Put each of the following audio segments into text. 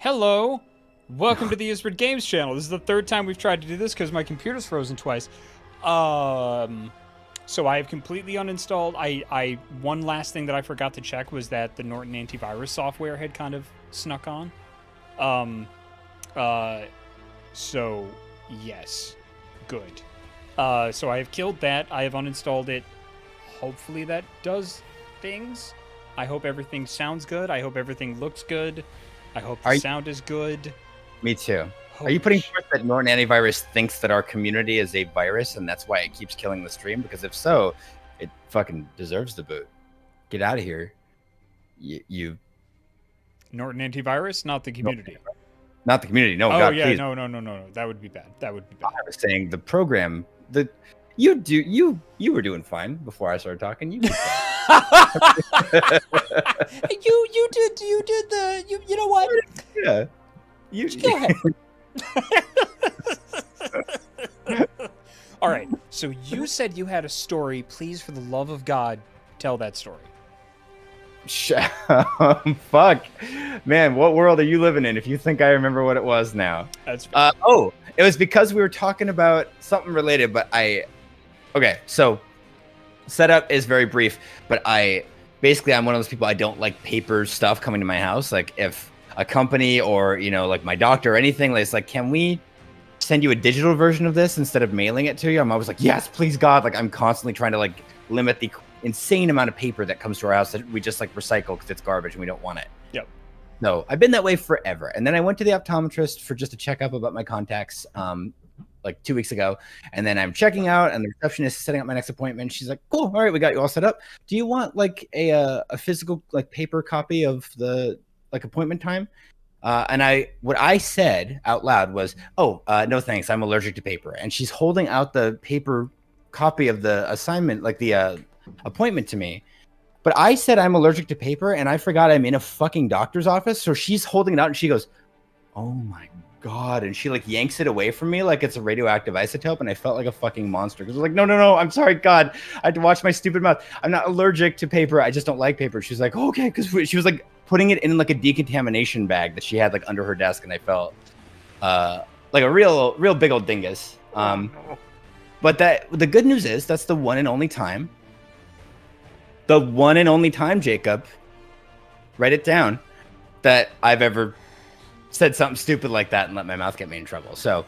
Hello, welcome to the Isbert Games channel. This is the third time we've tried to do this because my computer's frozen twice. So I have completely uninstalled. One last thing that I forgot to check was that the Norton antivirus software had kind of snuck on. Um, uh, so yes, good. So I have killed that. I have uninstalled it. Hopefully that does things. I hope everything sounds good. I hope everything looks good. I hope the sound is good. Me too. Holy Are you putting forth that Norton Antivirus thinks that our community is a virus and that's why it keeps killing the stream? Because if so, it fucking deserves the boot. Get out of here. You Norton antivirus, not the community. Not the community. No, Oh God, yeah, please. no. That would be bad. That would be bad. I was saying the program. You were doing fine before I started talking. You did you know what? yeah. Go ahead. All right. So you said you had a story. Please, for the love of God, tell that story. Fuck, man, what world are you living in if you think I remember what it was now? That's It was because we were talking about something related, but okay, so setup is very brief, but I'm one of those people. I don't like paper stuff coming to my house. Like if a company or like my doctor or anything, it's like, can we send you a digital version of this instead of mailing it to you? I'm always like, yes, please God. Like I'm constantly trying to limit the insane amount of paper that comes to our house that we just recycle because it's garbage and we don't want it. Yep. No, I've been that way forever. And then I went to the optometrist for just a checkup about my contacts 2 weeks ago. And then I'm checking out and the receptionist is setting up my next appointment. She's like, cool. All right, we got you all set up. Do you want a physical paper copy of the appointment time? And what I said out loud was, no thanks, I'm allergic to paper. And she's holding out the paper copy of the assignment, the appointment to me. But I said I'm allergic to paper and I forgot I'm in a fucking doctor's office. So she's holding it out and she goes, oh my God. And she yanks it away from me like it's a radioactive isotope. And I felt like a fucking monster because I was like, no, I'm sorry, God. I had to watch my stupid mouth. I'm not allergic to paper. I just don't like paper. She's like, okay. Because she was putting it in a decontamination bag that she had under her desk. And I felt like a real big old dingus. But the good news is that's the one and only time. The one and only time, Jacob, write it down, that I've ever said something stupid like that and let my mouth get me in trouble. So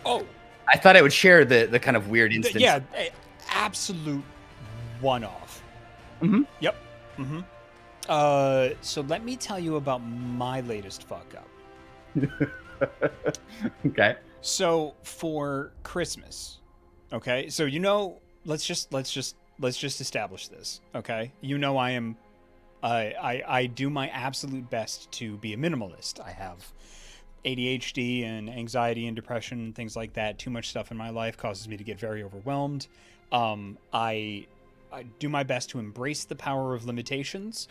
I thought I would share the kind of weird instance. Yeah, absolute one-off. Mm-hmm. Yep. Mm-hmm. So let me tell you about my latest fuck up. Okay. So for Christmas, okay. So let's just establish this, okay? I do my absolute best to be a minimalist. I have ADHD and anxiety and depression and things like that. Too much stuff in my life causes me to get very overwhelmed. I do my best to embrace the power of limitations,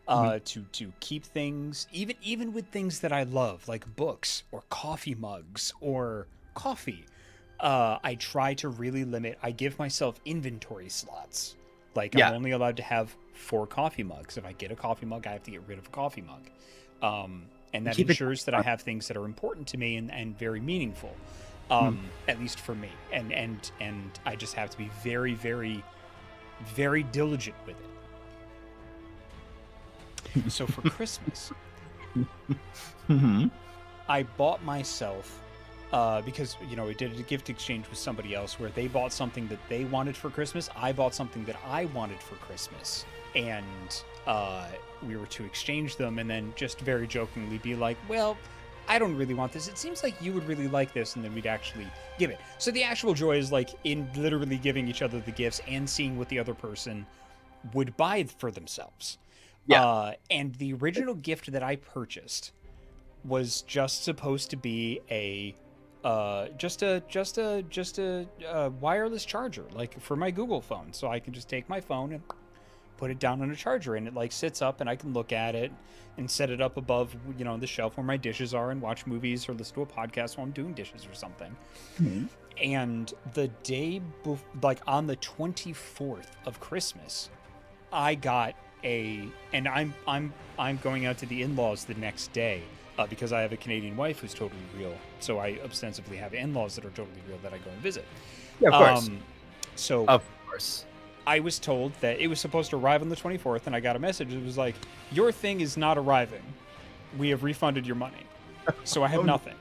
to keep things, even with things that I love, like books or coffee mugs or coffee. I try to really limit. I give myself inventory slots. I'm only allowed to have 4 coffee mugs. If I get a coffee mug, I have to get rid of a coffee mug. And that ensures that I have things that are important to me and very meaningful, at least for me. And I just have to be very, very, very diligent with it. So for Christmas, I bought myself, because we did a gift exchange with somebody else where they bought something that they wanted for Christmas. I bought something that I wanted for Christmas, and we were to exchange them, and then just very jokingly be like, well, I don't really want this. It seems like you would really like this, and then we'd actually give it. So the actual joy is in literally giving each other the gifts and seeing what the other person would buy for themselves. Yeah. And the original gift that I purchased was just supposed to be a wireless charger, for my Google phone, so I can just take my phone and put it down on a charger, and it sits up, and I can look at it and set it up above the shelf where my dishes are and watch movies or listen to a podcast while I'm doing dishes or something. Mm-hmm. And the day on the 24th of Christmas, I got and I'm going out to the in-laws the next day, because I have a Canadian wife who's totally real. So I ostensibly have in-laws that are totally real that I go and visit. Yeah, of course. So Of course. I was told that it was supposed to arrive on the 24th, and I got a message. It was like, your thing is not arriving. We have refunded your money. So I have nothing.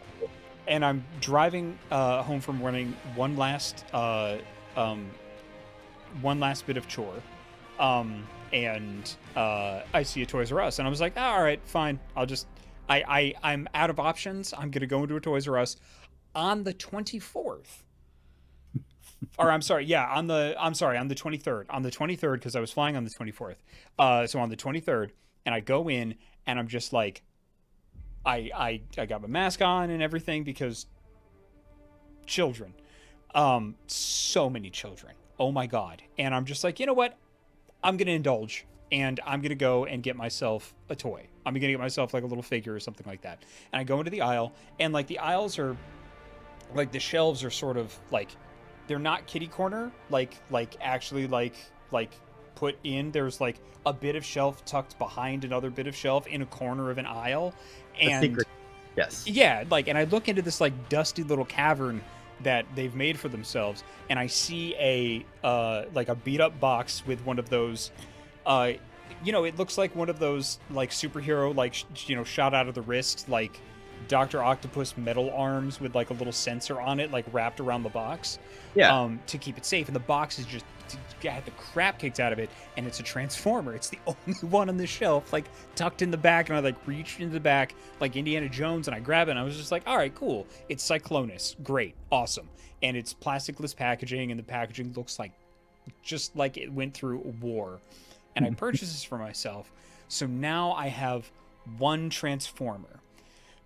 And I'm driving home from running one last bit of chore. And I see a Toys R Us, and I was like, oh, all right, fine. I'm out of options. I'm going to go into a Toys R Us on the 24th. Or I'm sorry, yeah, on the 23rd. On the 23rd, because I was flying on the 24th. So on the 23rd, and I go in, and I'm just like, I got my mask on and everything because children. So many children. Oh my God. And I'm just like, you know what? I'm going to indulge, and I'm going to go and get myself a toy. I'm going to get myself like a little figure or something like that. And I go into the aisle, and like the aisles are, like the shelves are sort of like, they're not kitty corner, like actually like put in. There's like a bit of shelf tucked behind another bit of shelf in a corner of an aisle. And secret. Yes. Yeah, like, and I look into this like dusty little cavern that they've made for themselves, and I see a like a beat up box with one of those it looks like one of those like superhero like shot out of the wrist like Dr. Octopus metal arms with like a little sensor on it like wrapped around the box to keep it safe, and the box is just got the crap kicked out of it, and it's a Transformer. It's the only one on the shelf, like tucked in the back, and I like reached into the back like Indiana Jones, and I grab it, and I was just like, all right, cool. It's Cyclonus. Great. Awesome. And it's plasticless packaging, and the packaging looks like just like it went through a war. And I purchased this for myself. So now I have one Transformer.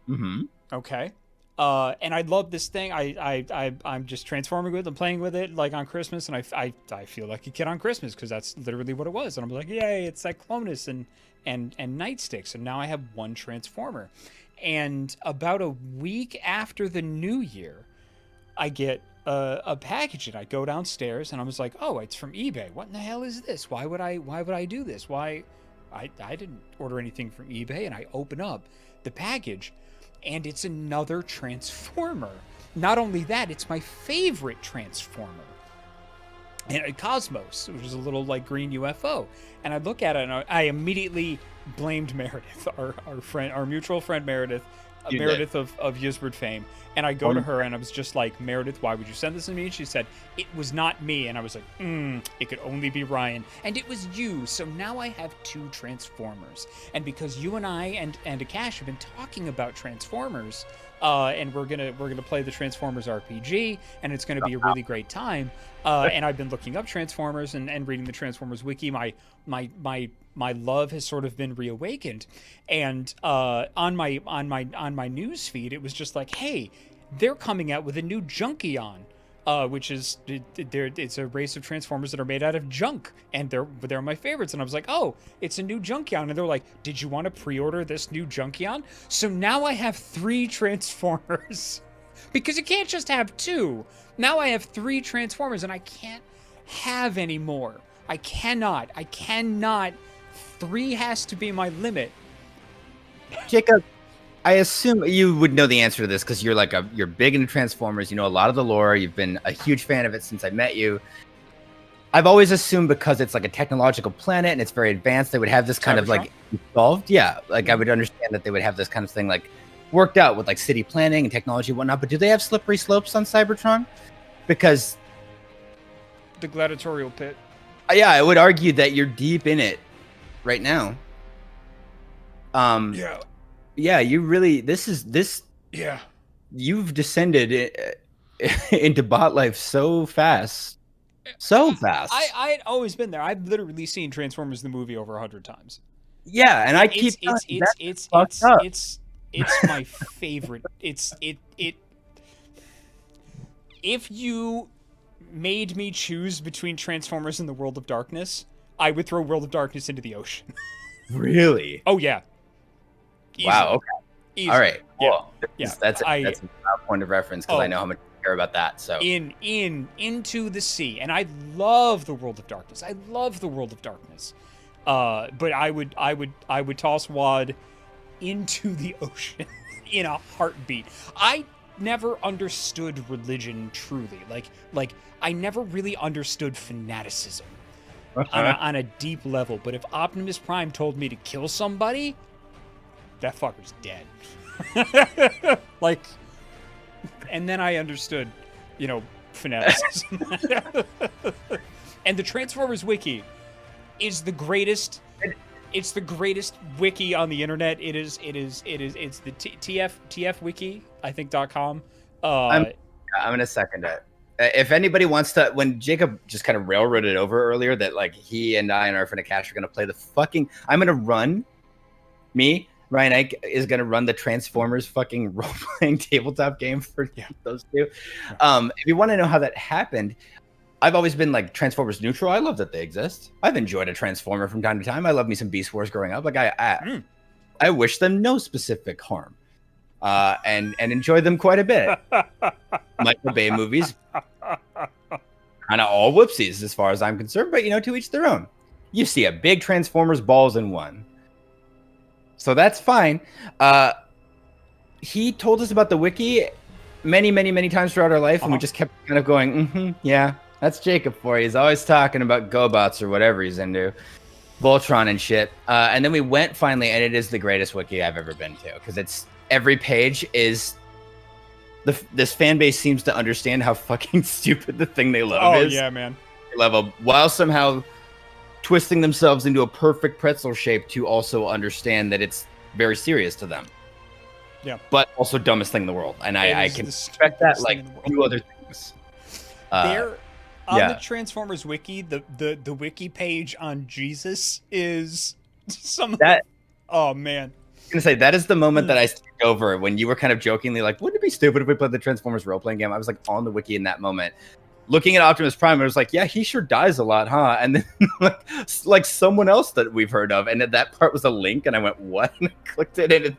Mm-hmm. Okay. And I love this thing. I'm just transforming with it. I'm playing with it like on Christmas, and I feel like a kid on Christmas because that's literally what it was. And I'm like, yay, it's Cyclonus and Nightstick. So now I have one Transformer. And about a week after the New Year, I get a package, and I go downstairs, and I was like, oh, it's from eBay. What in the hell is this? Why would I do this? Why? I didn't order anything from eBay. And I open up the package, and it's another Transformer. Not only that, it's my favorite Transformer. And Cosmos, which is a little like green UFO. And I look at it, and I immediately blamed Meredith, our friend, our mutual friend Meredith, Meredith of Yusberd fame. And I go to her, and I was just like, Meredith, why would you send this to me? And she said, it was not me. And I was like, it could only be Ryan. And it was you. So now I have two Transformers. And because you and I and Akash have been talking about Transformers, and we're gonna play the Transformers RPG, and it's gonna be a really great time. And I've been looking up Transformers and reading the Transformers wiki. My love has sort of been reawakened, and on my news feed, it was just like, hey, they're coming out with a new Junkion, which is it's a race of Transformers that are made out of junk, and they're my favorites. And I was like, oh, it's a new Junkion, and they're like, did you want to pre-order this new Junkion? So now I have 3 Transformers because you can't just have 2. Now I have 3 Transformers, and I can't have any more. I cannot. 3 has to be my limit. Jacob, I assume you would know the answer to this because you're big into Transformers. You know a lot of the lore. You've been a huge fan of it since I met you. I've always assumed because it's like a technological planet and it's very advanced, they would have this kind of like solved. Yeah, like I would understand that they would have this kind of thing like worked out with like city planning and technology and whatnot. But do they have slippery slopes on Cybertron? Because the gladiatorial pit. Yeah, I would argue that you're deep in it right now. Yeah, you really. Yeah, you've descended into bot life so fast. I'd always been there. I've literally seen Transformers the movie over 100 times. Yeah, and I keep it's my favorite. If you made me choose between Transformers and the World of Darkness, I would throw World of Darkness into the ocean. Really? Oh yeah. Easily. Wow. Okay. Easily. All right. Cool. Yeah. That's a point of reference because I know how much you care about that. So into the sea, and I love the World of Darkness. But I would toss Wad into the ocean in a heartbeat. I never understood religion truly. Like I never really understood fanaticism on a deep level. But if Optimus Prime told me to kill somebody, that fucker's dead. Like, and then I understood, fanaticism. And the Transformers wiki is the greatest. It's the greatest wiki on the internet. It's the TF wiki, I think .com. I'm gonna second it. If anybody wants to, when Jacob just kind of railroaded over earlier that like he and I and our friend Akash are gonna play the fucking, Ryan Ike is gonna run the Transformers fucking role playing tabletop game for those two. If you want to know how that happened, I've always been like Transformers neutral. I love that they exist. I've enjoyed a Transformer from time to time. I love me some Beast Wars growing up. Like I wish them no specific harm, and enjoy them quite a bit. Michael Bay movies, kind of all whoopsies as far as I'm concerned. But to each their own. You see a big Transformers balls in one, so that's fine. He told us about the wiki many, many, many times throughout our life, and we just kept kind of going, yeah. That's Jacob for you. He's always talking about GoBots or whatever he's into. Voltron and shit. And then we went finally, and it is the greatest wiki I've ever been to. Because it's every page is... This fan base seems to understand how fucking stupid the thing they love is. Oh, yeah, man. Level, while somehow twisting themselves into a perfect pretzel shape to also understand that it's very serious to them. Yeah. But also dumbest thing in the world. And I can expect that like few other things. On the Transformers wiki, the wiki page on Jesus is oh man. I was gonna say that is the moment that I skipped over when you were kind of jokingly like, wouldn't it be stupid if we played the Transformers role-playing game? I was like on the wiki in that moment. Looking at Optimus Prime, I was like, yeah, he sure dies a lot, huh? And then like someone else that we've heard of, and that part was a link, and I went, what? And I clicked it, and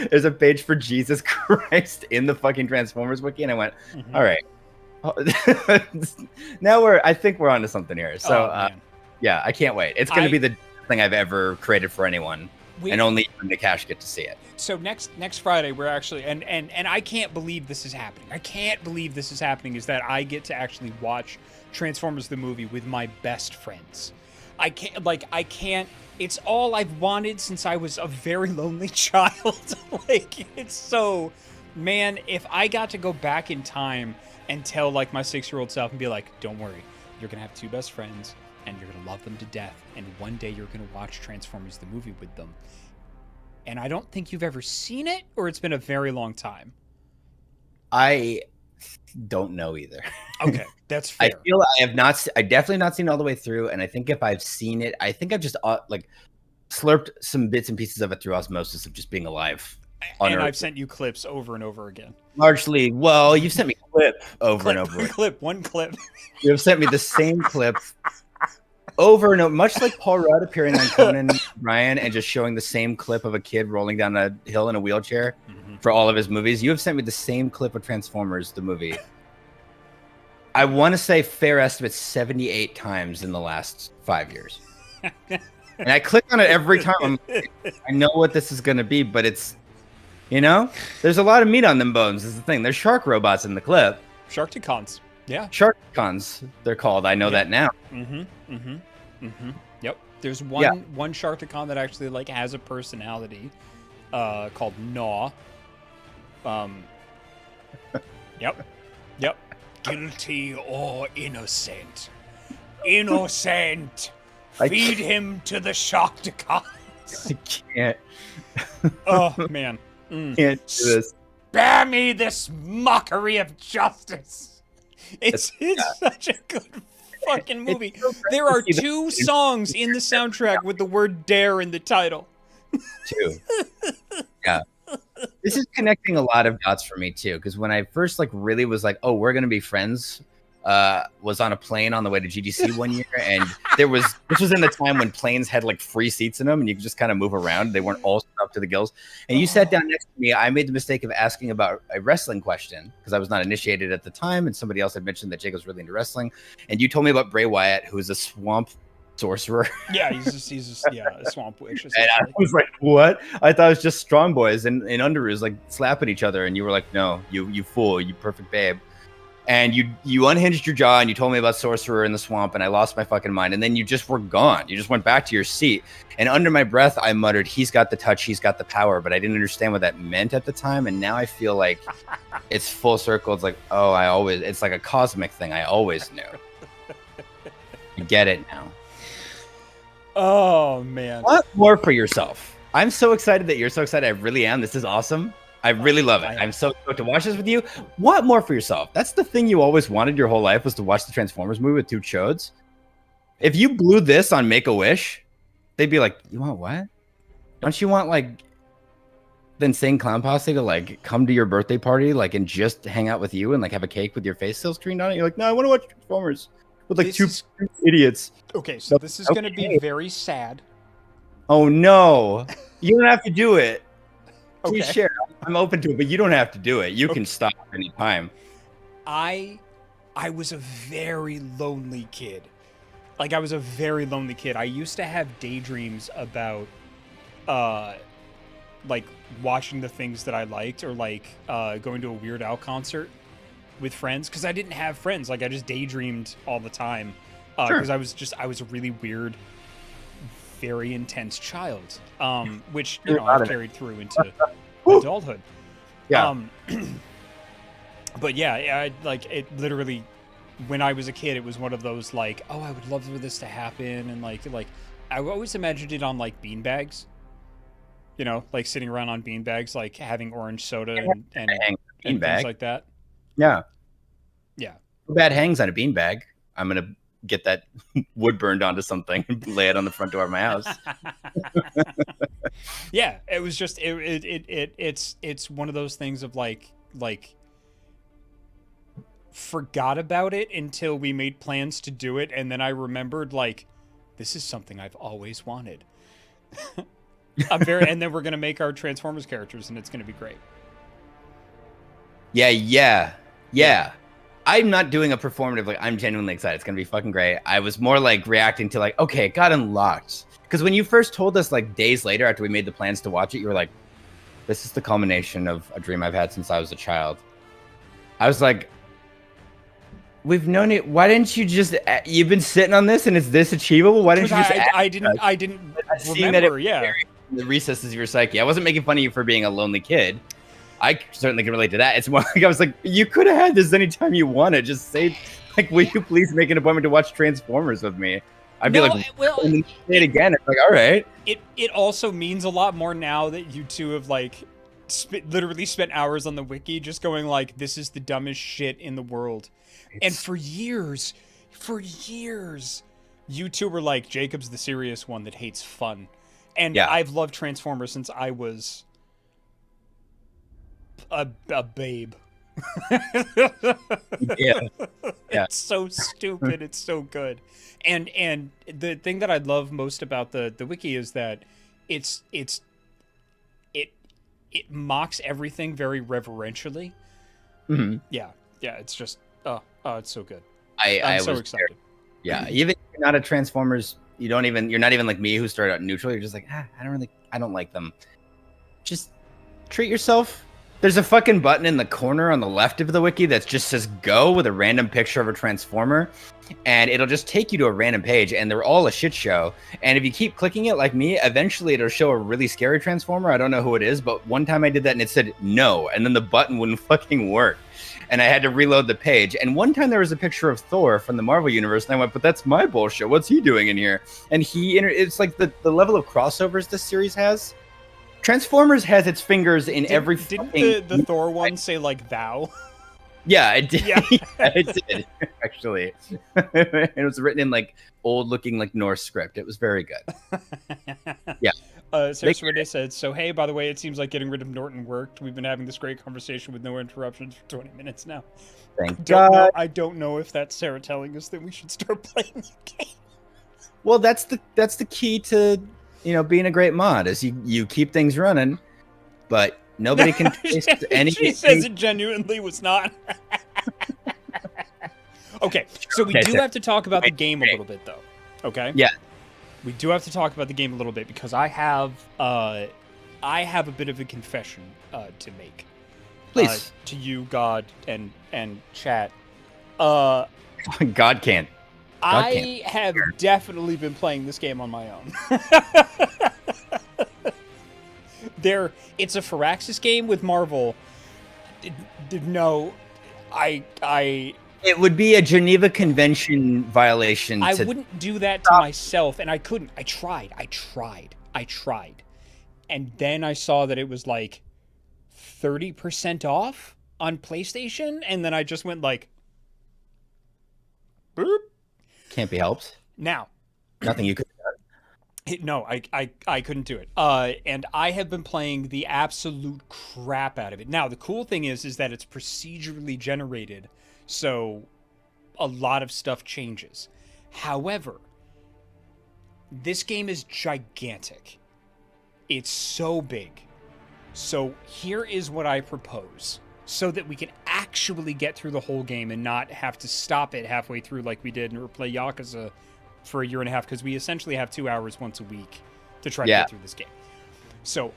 there's a page for Jesus Christ in the fucking Transformers wiki, and I went, all right. Now I think we're onto something here. So yeah, I can't wait. It's going to be the thing I've ever created for anyone, and only Nakash get to see it. So next Friday we're actually and I can't believe this is happening. I can't believe this is happening. Is that I get to actually watch Transformers the movie with my best friends. I can't. It's all I've wanted since I was a very lonely child. Like it's so, man. If I got to go back in time and tell like my 6-year-old self and be like, don't worry, you're gonna have 2 best friends and you're gonna love them to death, and one day you're gonna watch Transformers the movie with them. And I don't think you've ever seen it, or it's been a very long time. I don't know either. Okay, that's fair. I feel I definitely not seen it all the way through, and I think if I've seen it, I think I've just like slurped some bits and pieces of it through osmosis of just being alive. And I've sent you clips over and over again. Largely, well, you've sent me clip over and over. One clip. You have sent me the same clip over and over, much like Paul Rudd appearing on Conan O'Brien and just showing the same clip of a kid rolling down a hill in a wheelchair for all of his movies. You have sent me the same clip of Transformers, the movie. I want to say fair estimate 78 times in the last 5 years. And I click on it every time. I know what this is going to be, but it's, there's a lot of meat on them bones is the thing. There's shark robots in the clip. Sharkticons. Yeah. Sharkticons, they're called. I know that now. Yep. There's one Sharkticon that actually like has a personality called Gnaw. Yep. Guilty or innocent. Innocent. Feed him to the Sharkticons. I can't. Oh, man. Can't do this. Spare me this mockery of justice. It's such a good fucking movie. There are 2 songs in the soundtrack with the word dare in the title. 2. Yeah. This is connecting a lot of dots for me too, because when I first really was like, oh, we're gonna be friends, was on a plane on the way to GDC one year, and this was in the time when planes had free seats in them, and you could just kind of move around. They weren't all up to the gills. And you sat down next to me. I made the mistake of asking about a wrestling question because I was not initiated at the time, and somebody else had mentioned that Jacob's really into wrestling. And you told me about Bray Wyatt, who is a swamp sorcerer. Yeah, he's just a swamp witch. And I was like, what? I thought it was just strong boys in underoos like slapping each other, and you were like, no, you fool, you perfect babe. And you unhinged your jaw and you told me about sorcerer in the swamp, and I lost my fucking mind. And then you just were gone. You just went back to your seat. And under my breath, I muttered, he's got the touch, he's got the power. But I didn't understand what that meant at the time. And now I feel like it's full circle. It's like, oh, it's like a cosmic thing. I always knew. You get it now. Oh, man. What more for yourself? I'm so excited that you're so excited. I really am. This is awesome. I really love it. I'm so stoked to watch this with you. What more for yourself? That's the thing you always wanted your whole life, was to watch the Transformers movie with two chodes. If you blew this on Make-A-Wish, they'd be like, you want what? Don't you want like the Insane Clown Posse to like come to your birthday party like and just hang out with you and like have a cake with your face still screened on it? You're like, no, I want to watch Transformers with like two idiots. Okay, so this is going to be very sad. Oh no, you don't have to do it. Okay. Please share. I'm open to it, but you don't have to do it. You can stop any time. I was a very lonely kid. Like, I was a very lonely kid. I used to have daydreams about, like, watching the things that I liked, or, like, going to a Weird Al concert with friends. Because I didn't have friends. Like, I just daydreamed all the time. Because I was a really weird, very intense child. Which, you know, I carried through into adulthood. Yeah. But yeah, I, like, it literally, when I was a kid, it was one of those like, oh, I would love for this to happen, and like I always imagined it on like beanbags, you know, like sitting around on beanbags, like having orange soda and things like that. Yeah. Yeah. Bad hangs on a beanbag. I'm gonna get that wood burned onto something and lay it on the front door of my house. Yeah, it was just it's one of those things of like forgot about it until we made plans to do it, and then I remembered, like, this is something I've always wanted. And then we're gonna make our Transformers characters, and it's gonna be great. Yeah. I'm not doing a performative, like, I'm genuinely excited. It's gonna be fucking great. I was more like reacting to like, okay, it got unlocked. Because when you first told us like days later after we made the plans to watch it, you were like, this is the culmination of a dream I've had since I was a child. I was like, we've known it. Why didn't you just, you've been sitting on this and it's this achievable? Why didn't you just I didn't remember, yeah. The recesses of your psyche. I wasn't making fun of you for being a lonely kid. I certainly can relate to that. It's more like I was like, you could have had this anytime you wanted. Just say, like, will you please make an appointment to watch Transformers with me? I'd be like, well, say it again. It's like, all right. It also means a lot more now that you two have like literally spent hours on the wiki just going like, this is the dumbest shit in the world. And for years, you two were like, Jacob's the serious one that hates fun. And yeah. I've loved Transformers since I was a babe. Yeah. It's so stupid. It's so good. And the thing that I love most about the wiki is that it mocks everything very reverentially. Mm-hmm. Yeah, it's just it's so good. I'm so excited. Yeah, even if you're not a Transformers, you're not even like me who started out neutral. You're just like, I don't like them. Just treat yourself. There's a fucking button in the corner on the left of the wiki that just says go with a random picture of a Transformer, and it'll just take you to a random page, and they're all a shit show. And if you keep clicking it like me, eventually it'll show a really scary Transformer. I don't know who it is, but one time I did that and it said no, and then the button wouldn't fucking work. And I had to reload the page. And one time there was a picture of Thor from the Marvel Universe, and I went, but that's my bullshit. What's he doing in here? And it's like the level of crossovers this series has. Transformers has its fingers in every fucking... Didn't the Thor one say, like, thou? Yeah, it did. Yeah. It did, actually. It was written in, like, old-looking, like, Norse script. It was very good. Yeah. Saraswati said, so, hey, by the way, it seems like getting rid of Norton worked. We've been having this great conversation with no interruptions for 20 minutes now. Thank God. I don't know if that's Sarah telling us that we should start playing the game. Well, that's the key to... being a great mod is you keep things running, but nobody can taste anything. She says it genuinely was not. Okay, so we do have to talk about the game a little bit, though. Okay? Yeah. we do have to talk about the game a little bit because I have a bit of a confession to make. Please. To you, God, and chat. God can't. I have definitely been playing this game on my own. It's a Firaxis game with Marvel. No, It would be a Geneva Convention violation. I wouldn't do that to myself, and I couldn't. I tried. And then I saw that it was like 30% off on PlayStation, and then I just went like, boop. Can't be helped. Now, nothing you could have done. No, I couldn't do it. And I have been playing the absolute crap out of it. Now, the cool thing is that it's procedurally generated, so a lot of stuff changes. However, this game is gigantic. It's so big. So here is what I propose, so that we can actually get through the whole game and not have to stop it halfway through like we did or play Yakuza for a year and a half, because we essentially have 2 hours once a week to try to get through this game. So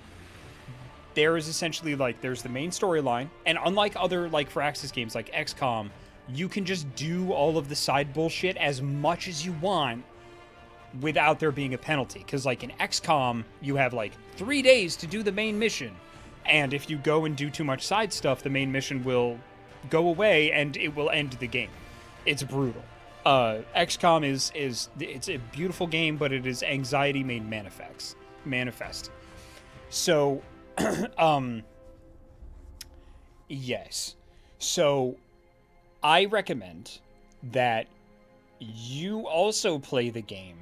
there is essentially there's the main storyline, and unlike other Firaxis games like XCOM, you can just do all of the side bullshit as much as you want without there being a penalty. Because in XCOM, you have 3 days to do the main mission. And if you go and do too much side stuff, the main mission will go away and it will end the game. It's brutal. XCOM it's a beautiful game, but it is anxiety made manifest. So, yes. So, I recommend that you also play the game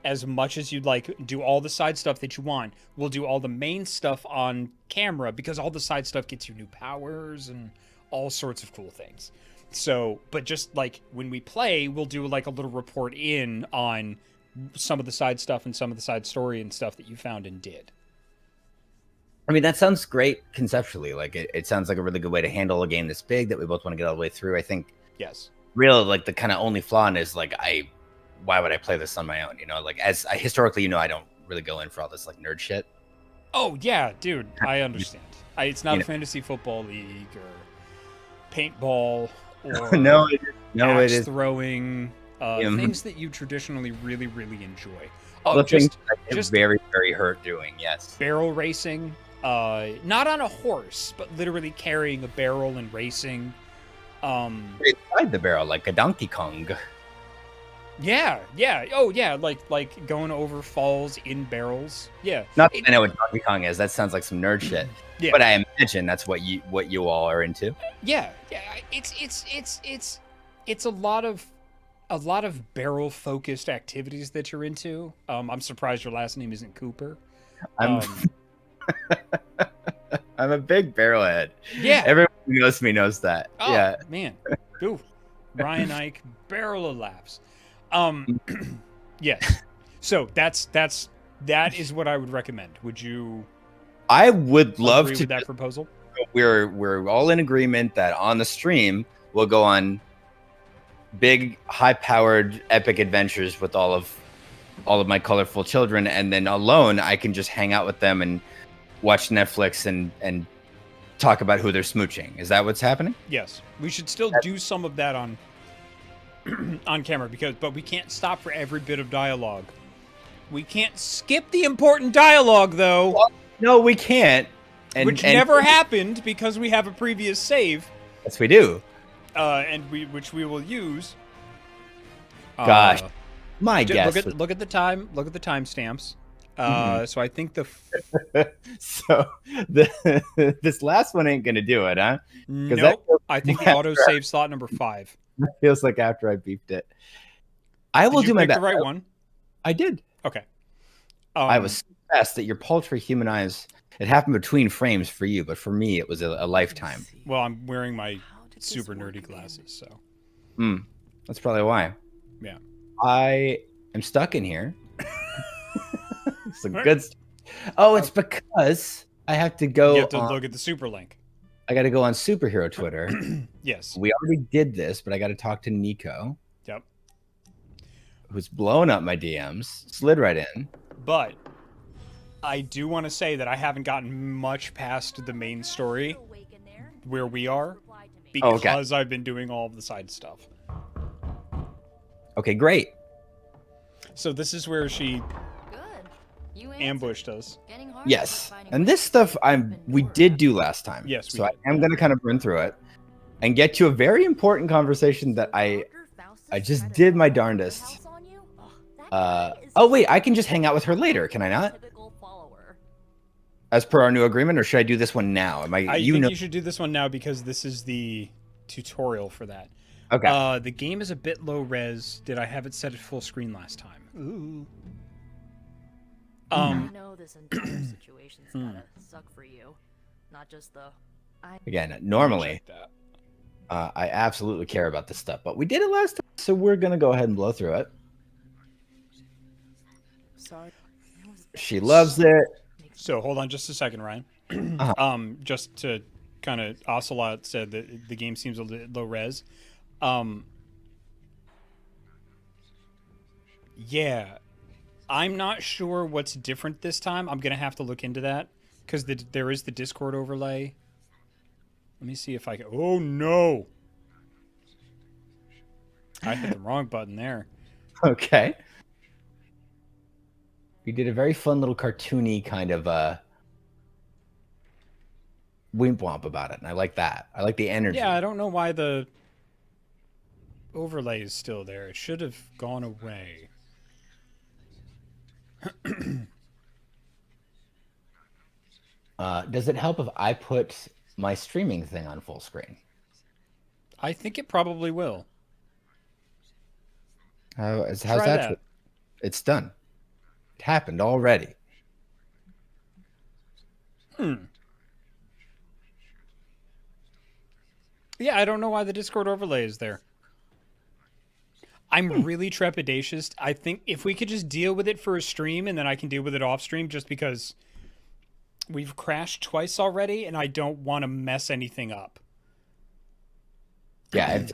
as much as you'd do all the side stuff that you want. We'll do all the main stuff on camera, because all the side stuff gets you new powers and all sorts of cool things. So, but just when we play, we'll do a little report in on some of the side stuff and some of the side story and stuff that you found and did. I mean, that sounds great conceptually. It sounds like a really good way to handle a game this big that we both want to get all the way through. I think. Yes. Real the kind of only flaw in is why would I play this on my own? As I historically, I don't really go in for all this nerd shit. Oh yeah, dude, I understand. It's not a fantasy football league or paintball or no, it is is throwing things that you traditionally really, really enjoy. Oh, just very, very hurt doing. Yes, barrel racing, not on a horse, but literally carrying a barrel and racing. Inside the barrel, like a Donkey Kong. Yeah. Oh, yeah. Like going over falls in barrels. Yeah. Not that I know what Donkey Kong is. That sounds like some nerd shit. Yeah. But I imagine that's what you all are into. Yeah. It's a lot of barrel focused activities that you're into. I'm surprised your last name isn't Cooper. I'm a big barrel head. Yeah. Everyone who knows me knows that. Oh, yeah. Man. Ooh. Ryan Ike, barrel of laughs. Yes. So that is what I would recommend. Would you? I would love agree to with that proposal. We're all in agreement that on the stream we'll go on big, high-powered, epic adventures with all of my colorful children, and then alone I can just hang out with them and watch Netflix and talk about who they're smooching. Is that what's happening? Yes. We should still do some of that on camera, but we can't stop for every bit of dialogue. We can't skip the important dialogue, though. Well, no, we can't. Which never happened because we have a previous save. Yes, we do. Which we will use. Gosh, my guess. Look at the time. Look at the timestamps. So I think this last one ain't gonna do it, huh? Nope. I think the autosave slot number 5. That feels like after I beeped it. I will do my best. The right one. I did. Okay. I was fast that your paltry human eyes. It happened between frames for you, but for me, it was a lifetime. Well, I'm wearing my super nerdy glasses, so. That's probably why. Yeah. I am stuck in here. It's a good. It's because I have to go. You have to look at the super link. I got to go on superhero Twitter. Yes. We already did this, but I got to talk to Nico. Yep. who's blown up my DMs, slid right in. But I do want to say that I haven't gotten much past the main story where we are because I've been doing all of the side stuff. Okay, great. So this is where she ambushed us. Yes, and this stuff we did do last time. Yes, so I am going to kind of run through it and get to a very important conversation that I just did my darndest. Oh wait, I can just hang out with her later, can I not? As per our new agreement, or should I do this one now? I think you should do this one now because this is the tutorial for that. Okay. The game is a bit low res. Did I have it set at full screen last time? Ooh. I know this entire situation's gotta suck for you. Not just the... Again, normally, I absolutely care about this stuff, but we did it last time, so we're gonna go ahead and blow through it. Sorry. She loves it. So hold on just a second, Ryan. Just to kind of, Ocelot said that the game seems a little low res. Yeah, I'm not sure what's different this time. I'm gonna have to look into that because there is the Discord overlay. Let me see if I can. Oh no! I hit the wrong button there. Okay. We did a very fun little cartoony kind of wimp womp about it, and I like that. I like the energy. Yeah, I don't know why the overlay is still there. It should have gone away. Does it help if I put my streaming thing on full screen? I think it probably will. How's that? It's done. It happened already. Yeah, I don't know why the Discord overlay is there. I'm really trepidatious. I think if we could just deal with it for a stream and then I can deal with it off stream, just because we've crashed twice already and I don't want to mess anything up. Yeah,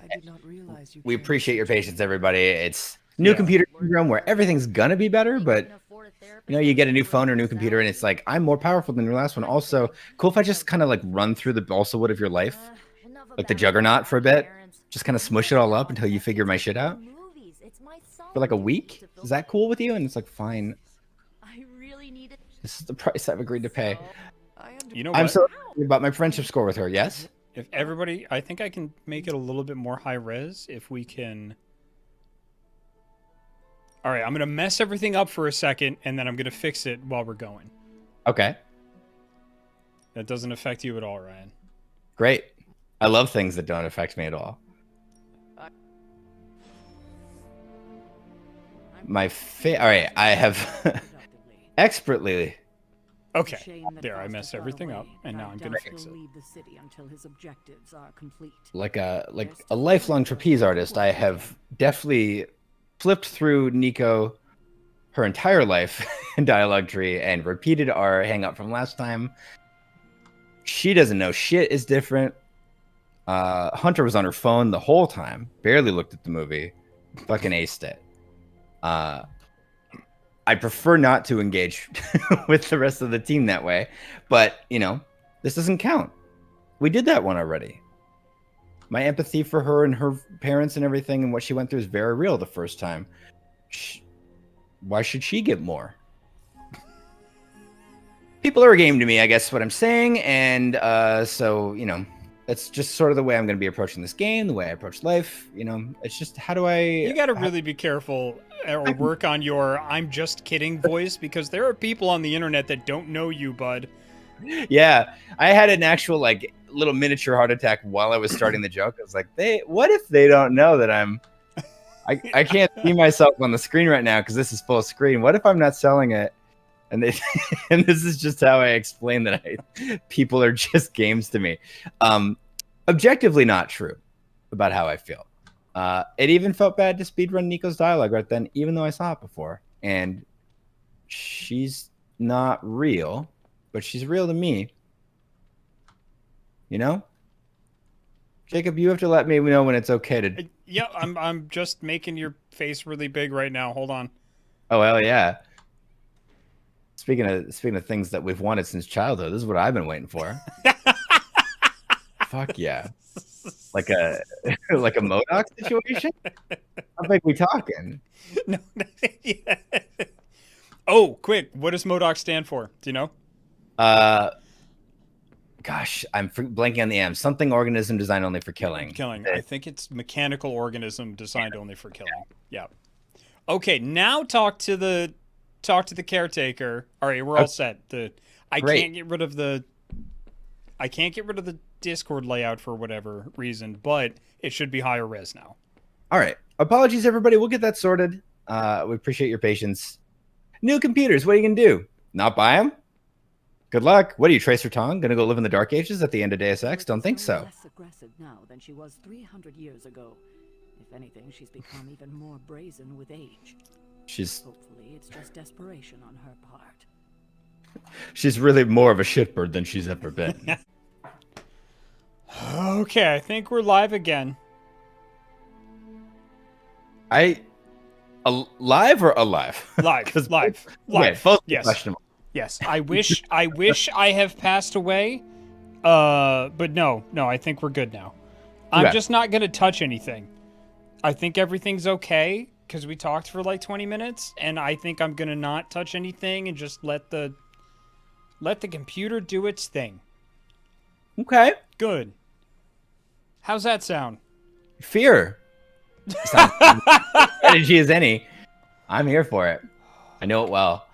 we appreciate your patience, everybody. It's new computer syndrome where everything's gonna be better, but you know, you get a new phone or new computer and it's like, I'm more powerful than your last one. Also, cool if I just kind of like run through the balsa wood of your life, like the juggernaut for a bit, just kind of smush it all up until you figure my shit out for like a week. Is that cool with you? And it's like, fine. This is the price I've agreed to pay. You know what? I'm so happy about my friendship score with her. Yes. If everybody, I think I can make it a little bit more high res if we can. All right, I'm going to mess everything up for a second, and then I'm going to fix it while we're going. Okay. That doesn't affect you at all, Ryan. Great. I love things that don't affect me at all. All right, I have expertly. Okay, there, I messed everything up, and now I'm going to fix it. Like a lifelong trapeze artist, I have definitely flipped through Nico her entire life in dialogue tree and repeated our hang up from last time. She doesn't know shit is different. Hunter was on her phone the whole time, barely looked at the movie, fucking aced it. I prefer not to engage with the rest of the team that way, but you know, this doesn't count. We did that one already. My empathy for her and her parents and everything and what she went through is very real the first time. Why should she get more? People are a game to me, I guess what I'm saying. And so, you know, that's just sort of the way I'm going to be approaching this game, the way I approach life. You know, it's just how do I... You got to really be careful or work on your I'm just kidding voice, because there are people on the internet that don't know you, bud. Yeah, I had an actual like little miniature heart attack while I was starting the joke. I was like, what if they don't know that I can't see myself on the screen right now because this is full screen. What if I'm not selling it? And they and this is just how I explain that people are just games to me. Objectively not true about how I feel. It even felt bad to speedrun Nico's dialogue right then, even though I saw it before. And she's not real, but she's real to me. You know? Jacob, you have to let me know when it's okay to Yeah, I'm just making your face really big right now. Hold on. Oh hell yeah! Speaking of things that we've wanted since childhood, this is what I've been waiting for. Fuck yeah! Like a like a MODOK situation. How big we talking? No. Yeah. Oh, quick! What does MODOK stand for? Do you know? Gosh, I'm blanking on the M. Something organism designed only for killing. Killing. I think it's mechanical organism designed only for killing. Yeah. Okay, now talk to the caretaker. All right, we're all set. I can't get rid of the Discord layout for whatever reason, but it should be higher res now. All right. Apologies, everybody. We'll get that sorted. We appreciate your patience. New computers. What are you gonna do? Not buy them? Good luck. What are you, Tracer Tong? Gonna go live in the Dark Ages at the end of Deus Ex? Don't think so. Less aggressive now than she was 300 years ago. If anything, she's become even more brazen with age. Hopefully, it's just desperation on her part. She's really more of a shitbird than she's ever been. Okay, I think we're live again. Live or alive? Live. Live. Okay, both Yes. questionable. Yes. I wish I have passed away. But no, I think we're good now. I'm Okay. just not gonna touch anything. I think everything's okay because we talked for like 20 minutes, and I think I'm gonna not touch anything and just let the computer do its thing. Okay. Good. How's that sound? Fear. Sounds strategy as any. I'm here for it. I know it well.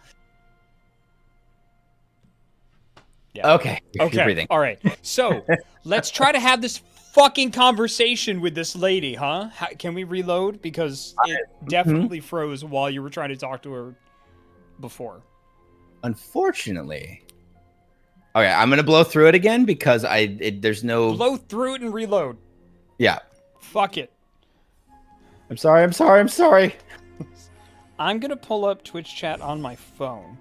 Yeah. Okay. You're breathing. All right. So let's try to have this fucking conversation with this lady, huh? Can we reload? Because it definitely froze while you were trying to talk to her before. Unfortunately. Okay, I'm gonna blow through it again because there's no Blow through it and reload. Yeah. Fuck it. I'm sorry. I'm gonna pull up Twitch chat on my phone.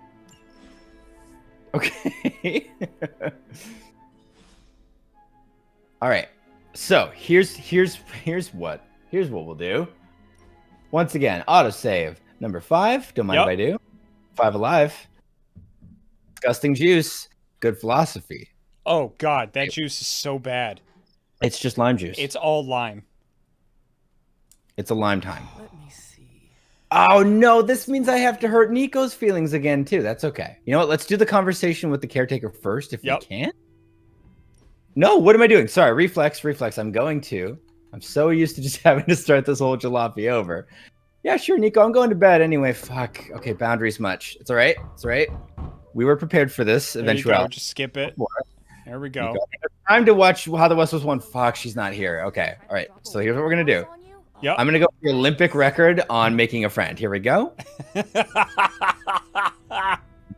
Okay. All right. So here's what we'll do. Once again, autosave number 5. Don't mind if I do. 5 alive. Disgusting juice. Good philosophy. Oh god, that juice is so bad. It's just lime juice. It's all lime. It's a lime time. Let me see. Oh no, this means I have to hurt Nico's feelings again too. That's okay. You know what? Let's do the conversation with the caretaker first if we can. No, what am I doing? Sorry, reflex. I'm so used to just having to start this whole jalopy over. Yeah, sure, Nico. I'm going to bed anyway. Fuck. Okay, boundaries much. It's all right. We were prepared for this eventuality. Just skip it. There we go. Time to watch How the West Was Won. Fuck, she's not here. Okay. All right. So here's what we're going to do. Yep. I'm going to go for the Olympic record on making a friend. Here we go.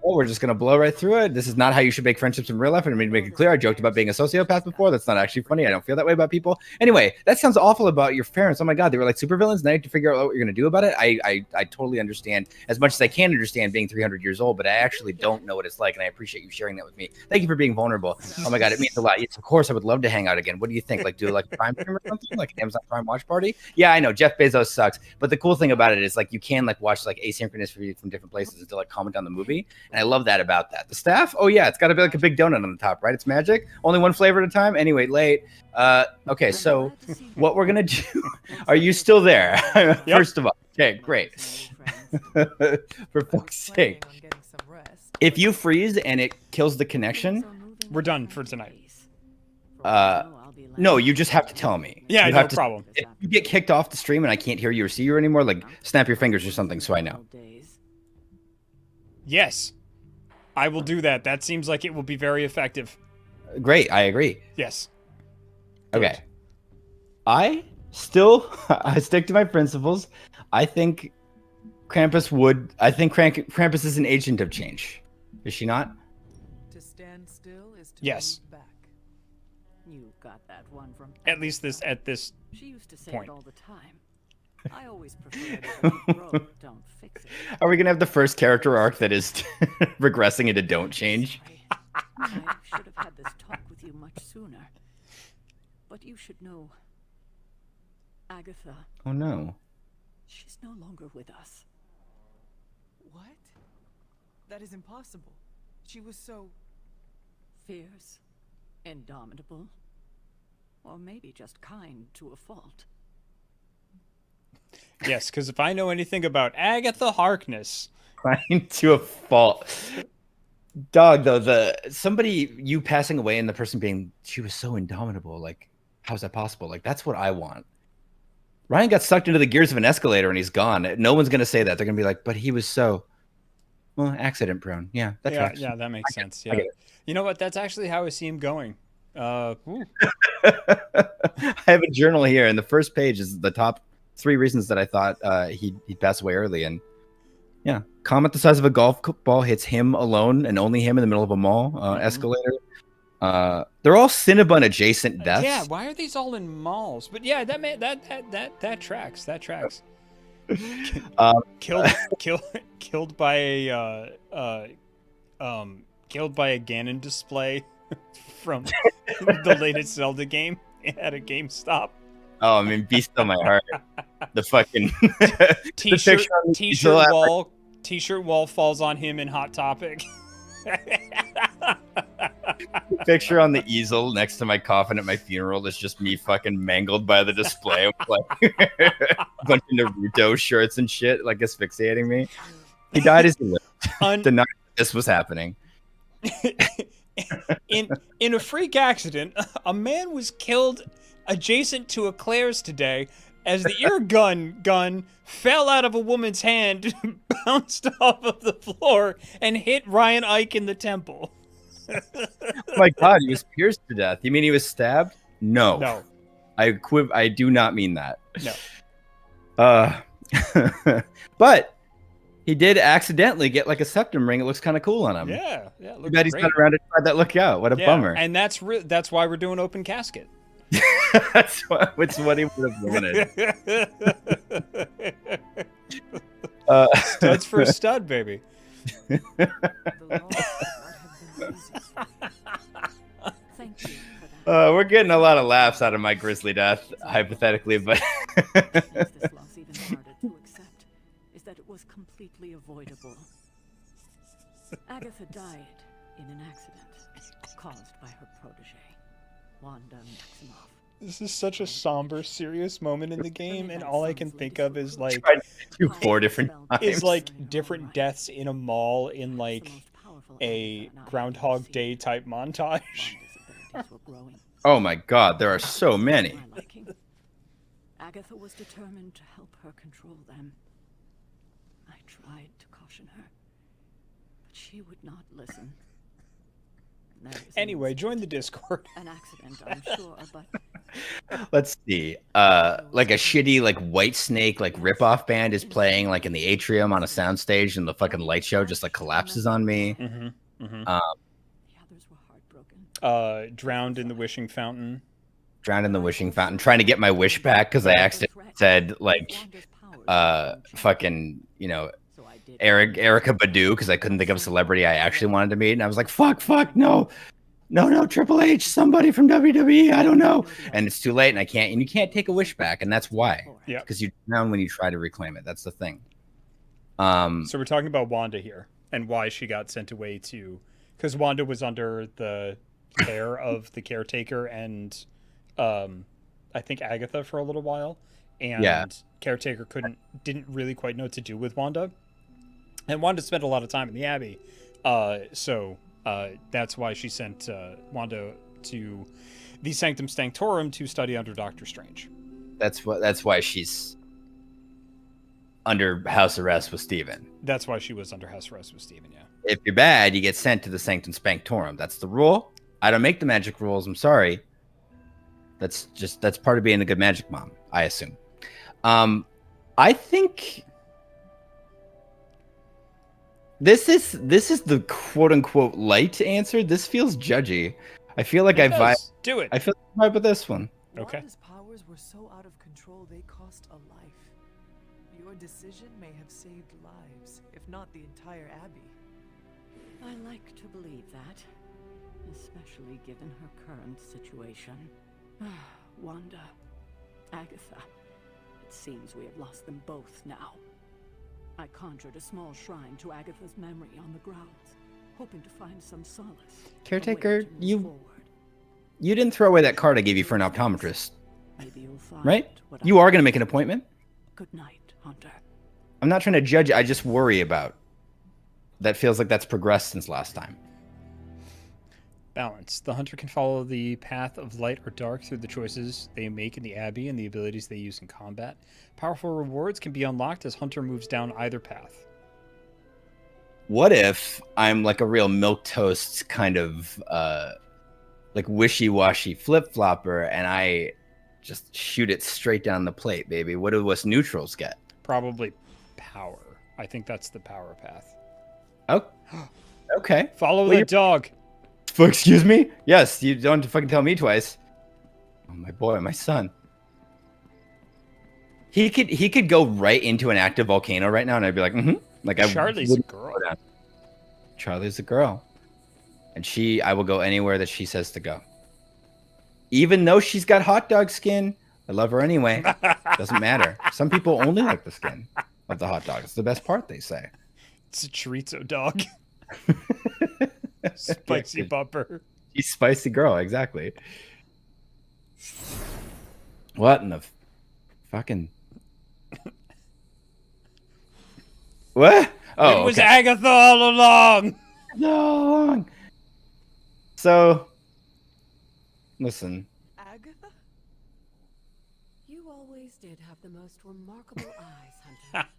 We're just going to blow right through it. This is not how you should make friendships in real life. I mean, to make it clear, I joked about being a sociopath before. That's not actually funny. I don't feel that way about people. Anyway, that sounds awful about your parents. Oh my God, they were like supervillains. Now you have to figure out what you're going to do about it. I totally understand as much as I can understand being 300 years old, but I actually don't know what it's like. And I appreciate you sharing that with me. Thank you for being vulnerable. Oh my God, it means a lot. Yes, of course, I would love to hang out again. What do you think? Like do like a Prime stream or something? Like an Amazon Prime watch party? Yeah, I know. Jeff Bezos sucks. But the cool thing about it is like you can like watch like asynchronous from different places to like comment on the movie. And I love that about that. The staff? Oh yeah, it's got to be like a big donut on the top, right? It's magic. Only one flavor at a time. Anyway, late. Okay, so what we're gonna do? Are you still there? First of all, okay, great. For fuck's sake, if you freeze and it kills the connection, we're done for tonight. No, you just have to tell me. Yeah, you no problem. If you get kicked off the stream and I can't hear you or see you anymore, like snap your fingers or something so I know. Yes. I will do that. That seems like it will be very effective. Great, I agree. Yes. Okay. I stick to my principles. I think Krampus is an agent of change. Is she not? To stand still is to Yes. move back. You got that one from At least at this She used to say point. it all the time. I always preferred it broke, don't fix it. Are we gonna have the first character arc that is regressing into don't change? I should have had this talk with you much sooner. But you should know Agatha, Oh no. she's no longer with us. What? That is impossible. She was so... Fierce, indomitable, or maybe just kind to a fault. Yes, because if I know anything about Agatha Harkness, Kind to a fault. Dog, though, you passing away and the person being, she was so indomitable. Like, how's that possible? Like, that's what I want. Ryan got sucked into the gears of an escalator and he's gone. No one's going to say that. They're going to be like, but he was so, well, accident prone. Yeah, that tracks. yeah, that makes sense. Yeah, you know what? That's actually how I see him going. I have a journal here, and the first page is the top 3 reasons that I thought he'd pass away early. And yeah, comet the size of a golf ball hits him alone and only him in the middle of a mall. Escalator. They're all Cinnabon adjacent deaths. Yeah, why are these all in malls? But yeah, that tracks. That tracks. Killed by a Ganon display from the latest Zelda game at a GameStop. Oh, I mean, beast on my heart. The fucking T-shirt wall falls on him in Hot Topic. Picture on the easel next to my coffin at my funeral is just me fucking mangled by the display with like a bunch of Naruto shirts and shit, like asphyxiating me. He died as he lived. Denied this was happening. In a freak accident, a man was killed adjacent to a Claire's today as the ear gun fell out of a woman's hand, bounced off of the floor, and hit Ryan Ike in the temple. Oh my god, he was pierced to death. You mean he was stabbed? No. I do not mean that. No. But he did accidentally get like a septum ring. It looks kind of cool on him. Yeah. Too bad he's not around to try that look out. What a bummer. And that's why we're doing open casket. That's what he would have wanted. Studs for a stud, baby. Thank you for that. We're getting a lot of laughs out of my grisly death, hypothetically, but What makes this loss even harder to accept is that it was completely avoidable. Agatha died in an accident caused by her protege, Wanda Maximoff. This is such a somber, serious moment in the game, and all I can think of is like tried to do 4 different times. is like different deaths in a mall in like a Groundhog Day type montage. Oh my god, there are so many. Agatha was determined to help her control them. I tried to caution her, but she would not listen. Anyway, join the Discord. An accident, I'm sure, but Let's see. Like a shitty like White Snake like ripoff band is playing like in the atrium on a soundstage, and the fucking light show just like collapses on me. the others were heartbroken. Drowned in the wishing fountain. Drowned in the wishing fountain, trying to get my wish back because I accidentally said like fucking, you know, Erica Badu because I couldn't think of a celebrity I actually wanted to meet, and I was like, fuck, no, Triple H, somebody from WWE, I don't know, and it's too late, and you can't take a wish back, and that's why, because you drown when you try to reclaim it. That's the thing. So we're talking about Wanda here and why she got sent away because Wanda was under the care of the caretaker and I think Agatha for a little while, and caretaker didn't really quite know what to do with Wanda. And Wanda spent a lot of time in the Abbey, so that's why she sent Wanda to the Sanctum Sanctorum to study under Doctor Strange. That's why she's under house arrest with Steven. That's why she was under house arrest with Steven, yeah. If you're bad, you get sent to the Sanctum Sanctorum. That's the rule. I don't make the magic rules. I'm sorry. That's part of being a good magic mom, I assume. I think this is the quote unquote light answer. This feels judgy. I feel like I feel like I vibe with this one. Okay. Wanda's powers were so out of control they cost a life. Your decision may have saved lives, if not the entire Abbey. I like to believe that, especially given her current situation. Wanda, Agatha, It seems we have lost them both now. I conjured a small shrine to Agatha's memory on the grounds, hoping to find some solace. Caretaker, you didn't throw away that card I gave you for an optometrist, Maybe you'll find right? what You I are going to make an appointment? Good night, Hunter. I'm not trying to judge you. I just worry about. That feels like that's progressed since last time. Balance. The hunter can follow the path of light or dark through the choices they make in the Abbey and the abilities they use in combat. Powerful rewards can be unlocked as hunter moves down either path. What if I'm like a real milquetoast kind of like wishy-washy flip-flopper and I just shoot it straight down the plate, baby? What do us neutrals get? Probably power. I think that's the power path. Oh, okay. Follow the dog. Excuse me? Yes, you don't fucking tell me twice. Oh, my boy, my son. He could go right into an active volcano right now, and I'd be like, like Charlie's a girl. Charlie's a girl, and I will go anywhere that she says to go. Even though she's got hot dog skin, I love her anyway. Doesn't matter. Some people only like the skin of the hot dog. It's the best part, they say. It's a chorizo dog. Spicy bumper. She's spicy girl, exactly. What in the fucking... What? Oh, it was Agatha all along. No. So, listen. Agatha? You always did have the most remarkable eyes, Hunter.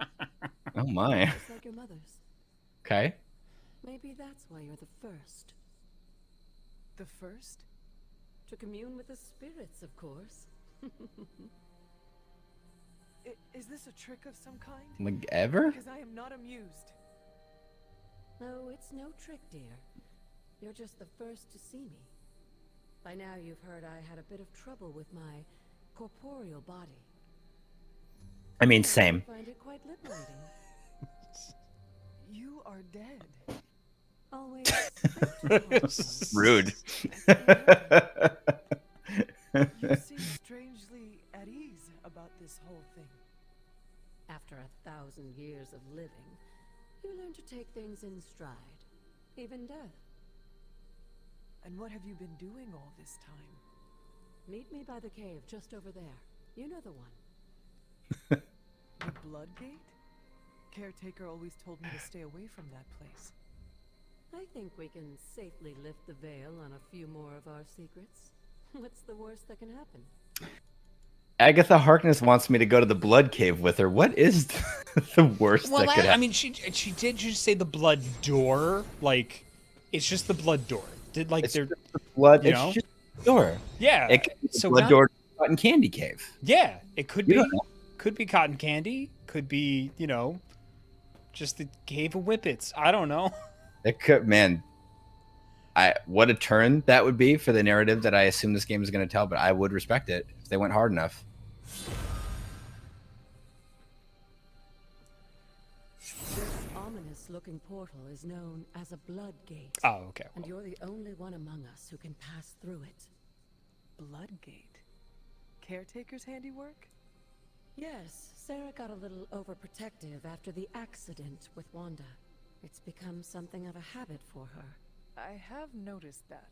Oh my. Just like your mother's. Okay. Maybe that's why you're the first. The first? To commune with the spirits, of course. Is this a trick of some kind? Like ever? Because I am not amused. No, it's no trick, dear. You're just the first to see me. By now you've heard I had a bit of trouble with my corporeal body. I mean, same. I find it quite liberating. You are dead. Always. Rude. You seem strangely at ease about this whole thing. After 1,000 years of living, you learn to take things in stride, even death. And what have you been doing all this time? Meet me by the cave just over there. You know the one. The Bloodgate? Caretaker always told me to stay away from that place. I think we can safely lift the veil on a few more of our secrets. What's the worst that can happen? Agatha Harkness wants me to go to the blood cave with her. What is the worst that could happen? I mean, she did just say the blood door. Like, it's just the blood door. Did like it's they're just the blood? You It's know? just the door. Yeah. It could be the So blood not- door to the cotton candy cave. Yeah, it could You be. don't know. Could be cotton candy. Could be, just the cave of whippets. I don't know. It could, man. What a turn that would be for the narrative that I assume this game is going to tell, but I would respect it if they went hard enough. This ominous-looking portal is known as a blood gate. Oh, okay. And you're the only one among us who can pass through it. Bloodgate? Caretaker's handiwork? Yes, Sarah got a little overprotective after the accident with Wanda. It's become something of a habit for her. I have noticed that.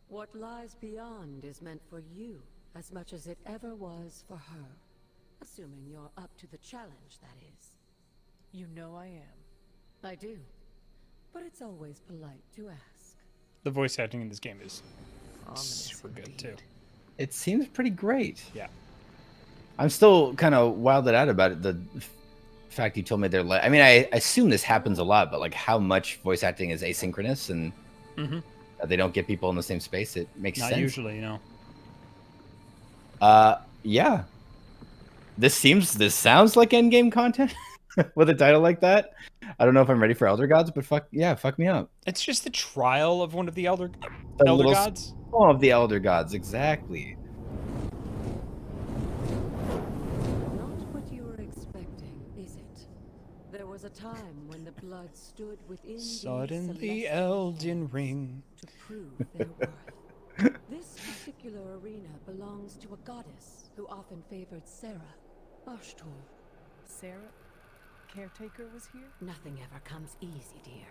What lies beyond is meant for you as much as it ever was for her. Assuming you're up to the challenge, that is. You know I am. I do. But it's always polite to ask. The voice acting in this game is Ominous super good indeed. too. It seems pretty great. Yeah. I'm still kind of wilded out about it. The fact you told me they're I mean, I assume this happens a lot, but like how much voice acting is asynchronous and they don't get people in the same space. It makes Not sense. usually, Yeah. This sounds like endgame content with a title like that. I don't know if I'm ready for Elder Gods, but fuck me up. It's just the trial of one of the elder The little gods. Oh, of the Elder Gods, exactly. Not what you were expecting, is it? There was a time when the blood stood within these Suddenly, celestial Elden halls Ring. to prove their worth. This particular arena belongs to a goddess who often favored Sarah, Ashtul. Sarah, caretaker, was here? Nothing ever comes easy, dear.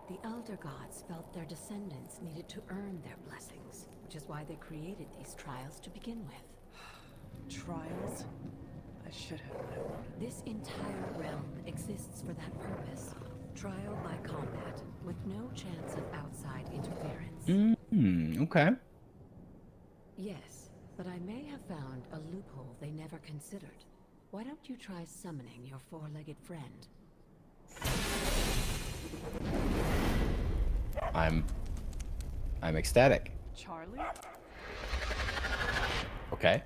The Elder Gods felt their descendants needed to earn their blessings, which is why they created these trials to begin with. Trials? I should have known. This entire realm exists for that purpose. Trial by combat, with no chance of outside interference. Okay. Yes, but I may have found a loophole they never considered. Why don't you try summoning your four-legged friend? I'm ecstatic. Charlie? Okay.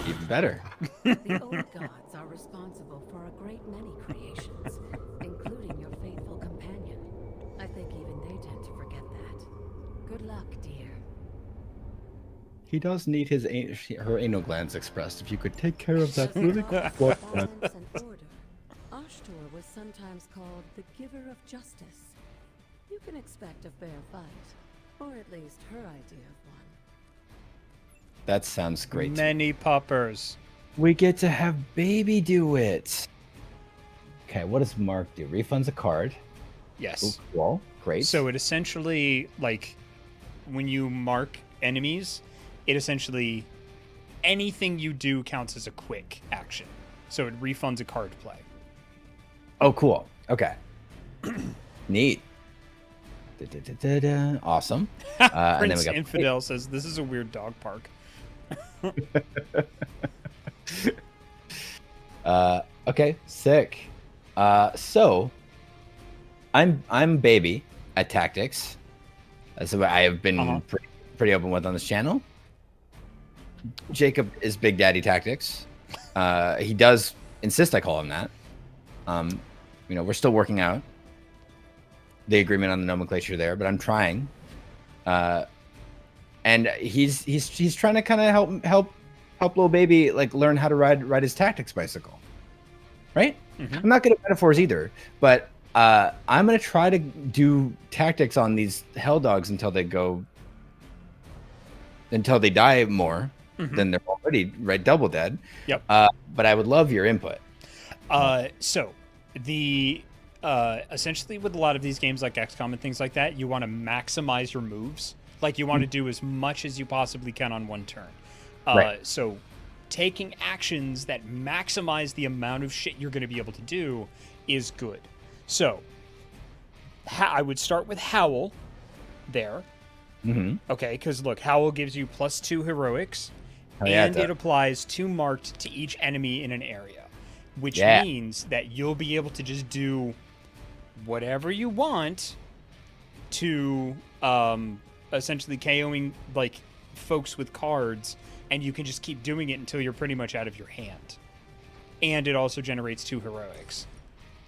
Even better. The old gods are responsible for a great many creations, including your faithful companion. I think even they tend to forget that. Good luck, dear. He does need her anal glands expressed. If you could take care of that really quick. Balance and order. Ashtur was sometimes called the giver of justice. You can expect a fair fight, or at least her idea of one. That sounds great. Many puppers. We get to have baby do it. Okay, what does Mark do? Refunds a card. Yes. Cool. Great. So it essentially, like, when you mark enemies, it essentially, anything you do counts as a quick action. So it refunds a card play. Oh, cool. Okay. Neat. Awesome. And then Prince we got Infidel says, this is a weird dog park. Okay, sick. So I'm baby at tactics. That's what I have been pretty open with on this channel. Jacob is Big Daddy Tactics. He does insist I call him that. We're still working out the agreement on the nomenclature there, but I'm trying. And he's trying to kind of help little baby like learn how to ride his tactics bicycle. Right? Mm-hmm. I'm not good at metaphors either, but I'm gonna try to do tactics on these hell dogs until they die more than they're already double dead. Yep. But I would love your input. So the essentially with a lot of these games like XCOM and things like that, you want to maximize your moves. Like you want to do as much as you possibly can on one turn. Right. So taking actions that maximize the amount of shit you're going to be able to do is good. So I would start with Howl there. Mm-hmm. Okay, because look, Howl gives you +2 heroics, yeah, and it applies 2 marked to each enemy in an area, which means that you'll be able to just do whatever you want to essentially KOing like folks with cards, and you can just keep doing it until you're pretty much out of your hand. And it also generates 2 heroics.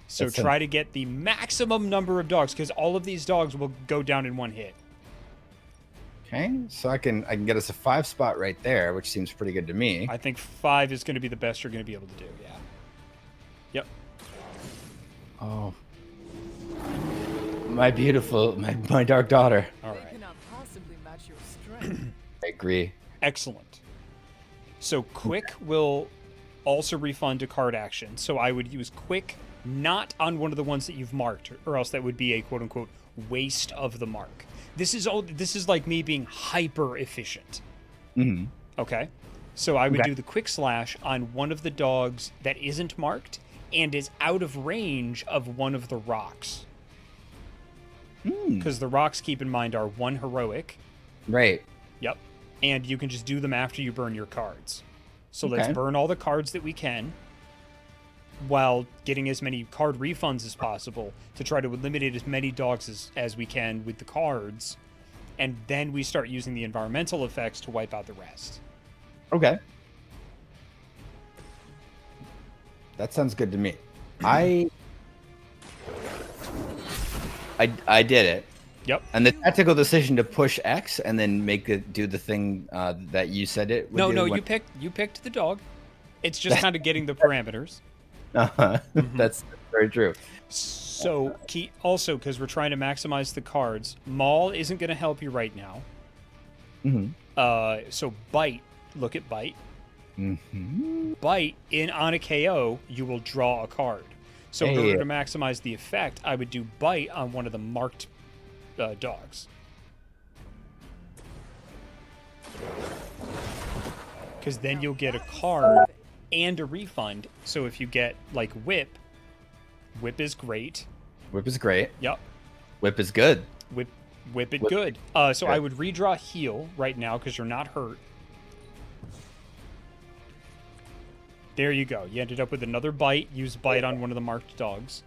So try to get the maximum number of dogs, because all of these dogs will go down in one hit. Okay, so I can get us a 5 spot right there, which seems pretty good to me. I think 5 is going to be the best you're going to be able to do. Yeah. Yep. Oh, my beautiful, my dark daughter. All They right. cannot possibly match your strength. I agree. Excellent. So quick will also refund a card action. So I would use quick not on one of the ones that you've marked, or else that would be a quote unquote waste of the mark. This is like me being hyper efficient. Mm-hmm. Okay. So I would do the quick slash on one of the dogs that isn't marked and is out of range of one of the rocks. Because the rocks, keep in mind, are 1 heroic. Right. Yep. And you can just do them after you burn your cards. So let's burn all the cards that we can, while getting as many card refunds as possible to try to eliminate as many dogs as we can with the cards. And then we start using the environmental effects to wipe out the rest. Okay. That sounds good to me. I did it. Yep. And the tactical decision to push X and then make it do the thing that you said it would do. No, you picked the dog. It's just kind of getting the parameters. That's very true. So also, because we're trying to maximize the cards, Maul isn't going to help you right now. Mm-hmm. So Bite, look at Bite. Bite on a KO, you will draw a card. So in order to maximize the effect, I would do bite on one of the marked dogs. Because then you'll get a card and a refund. So if you get like whip is great. Whip is great. Yep. Whip is good. Whip it good. So I would redraw heal right now because you're not hurt. There you go. You ended up with another bite. Use bite on one of the marked dogs.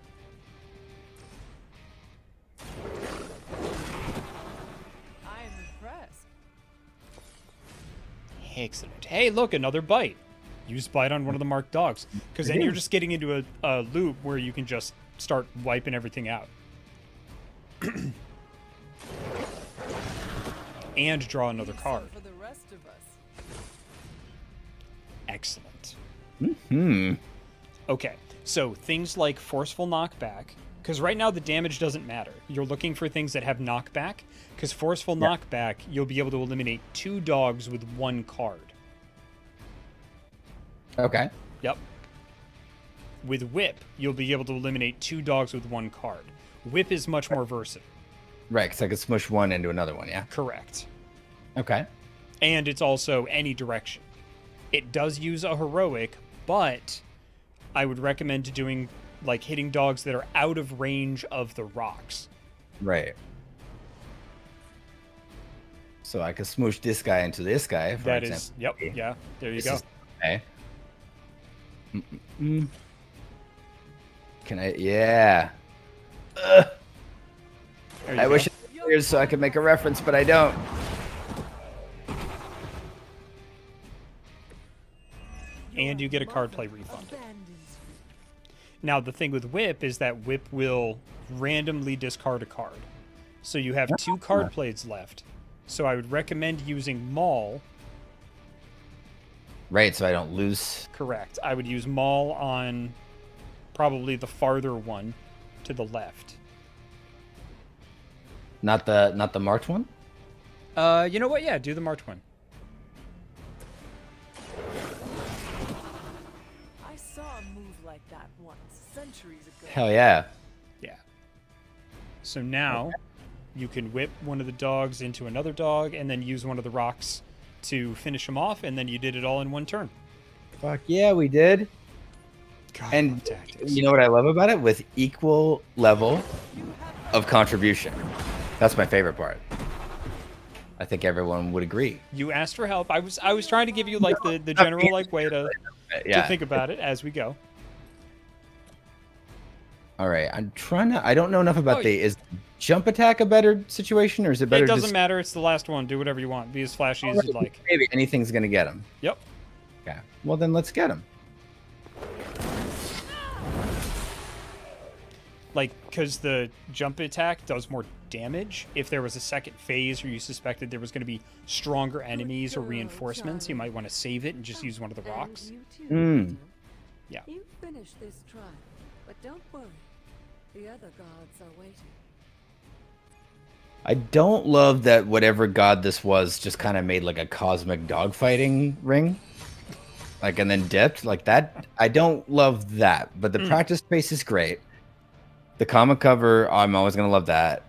I am impressed. Excellent. Hey, look, another bite. Use bite on one of the marked dogs. Because then you're just getting into a loop where you can just start wiping everything out. And draw another card. For the rest of us. Excellent. Okay, so things like forceful knockback, because right now the damage doesn't matter. You're looking for things that have knockback, because forceful knockback, you'll be able to eliminate 2 dogs with 1 card. Okay. Yep. With whip, you'll be able to eliminate 2 dogs with 1 card. Whip is much more versatile. Right, because I could smush one into another one, yeah? Correct. Okay. And it's also any direction. It does use a heroic, but I would recommend doing, like, hitting dogs that are out of range of the rocks. Right. So I could smoosh this guy into this guy, for That example. is, yep, yeah, there you go. Okay. Can I, yeah. Ugh. I wish it was clear so I could make a reference, but I don't. And you get a card play refund. Now, the thing with whip is that whip will randomly discard a card. So you have 2 card plays left. So I would recommend using maul. Right, so I don't lose. Correct. I would use maul on probably the farther one to the left. Not the marked one? You know what? Yeah, do the marked one. I saw a move like that once, centuries ago. Hell yeah. Yeah. So now you can whip one of the dogs into another dog and then use one of the rocks to finish him off, and then you did it all in one turn. Fuck yeah, we did. God, And tactics. you know what I love about it? With equal level of contribution. That's my favorite part. I think everyone would agree. You asked for help. I was trying to give you like the general like way to think about it as we go. All right, I'm trying to. I don't know enough about is jump attack a better situation, or is it better? It doesn't just, matter. It's the last one. Do whatever you want. Be as flashy as you'd like. Maybe anything's gonna get him. Yep. Okay. Well, then let's get him. Like, because the jump attack does more damage. If there was a second phase where you suspected there was going to be stronger enemies or reinforcements, you might want to save it and just use one of the rocks. And you Mm. too, Yeah. You finish this trial, but don't worry. The other gods are waiting. I don't love that whatever god this was just kind of made like a cosmic dogfighting ring. Like, and then dipped like that. I don't love that, but the practice space is great. The comic cover, I'm always going to love that.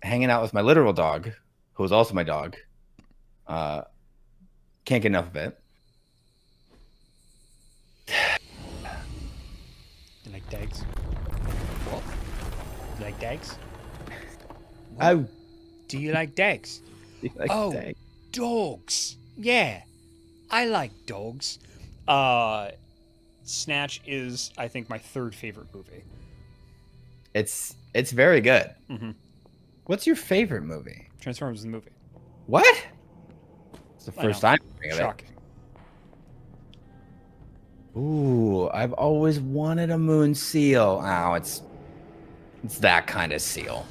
Hanging out with my literal dog, who is also my dog. Can't get enough of it. You like dags? You like dags? Oh, Do you like dags? like Oh. dang. Dogs. Yeah. I like dogs. Snatch is, I think, my 3rd favorite movie. It's very good. Mhm. What's your favorite movie? Transformers is the movie. What? It's the I first know. time hearing of it. Shocking. Ooh, I've always wanted a moon seal. Oh, it's that kind of seal.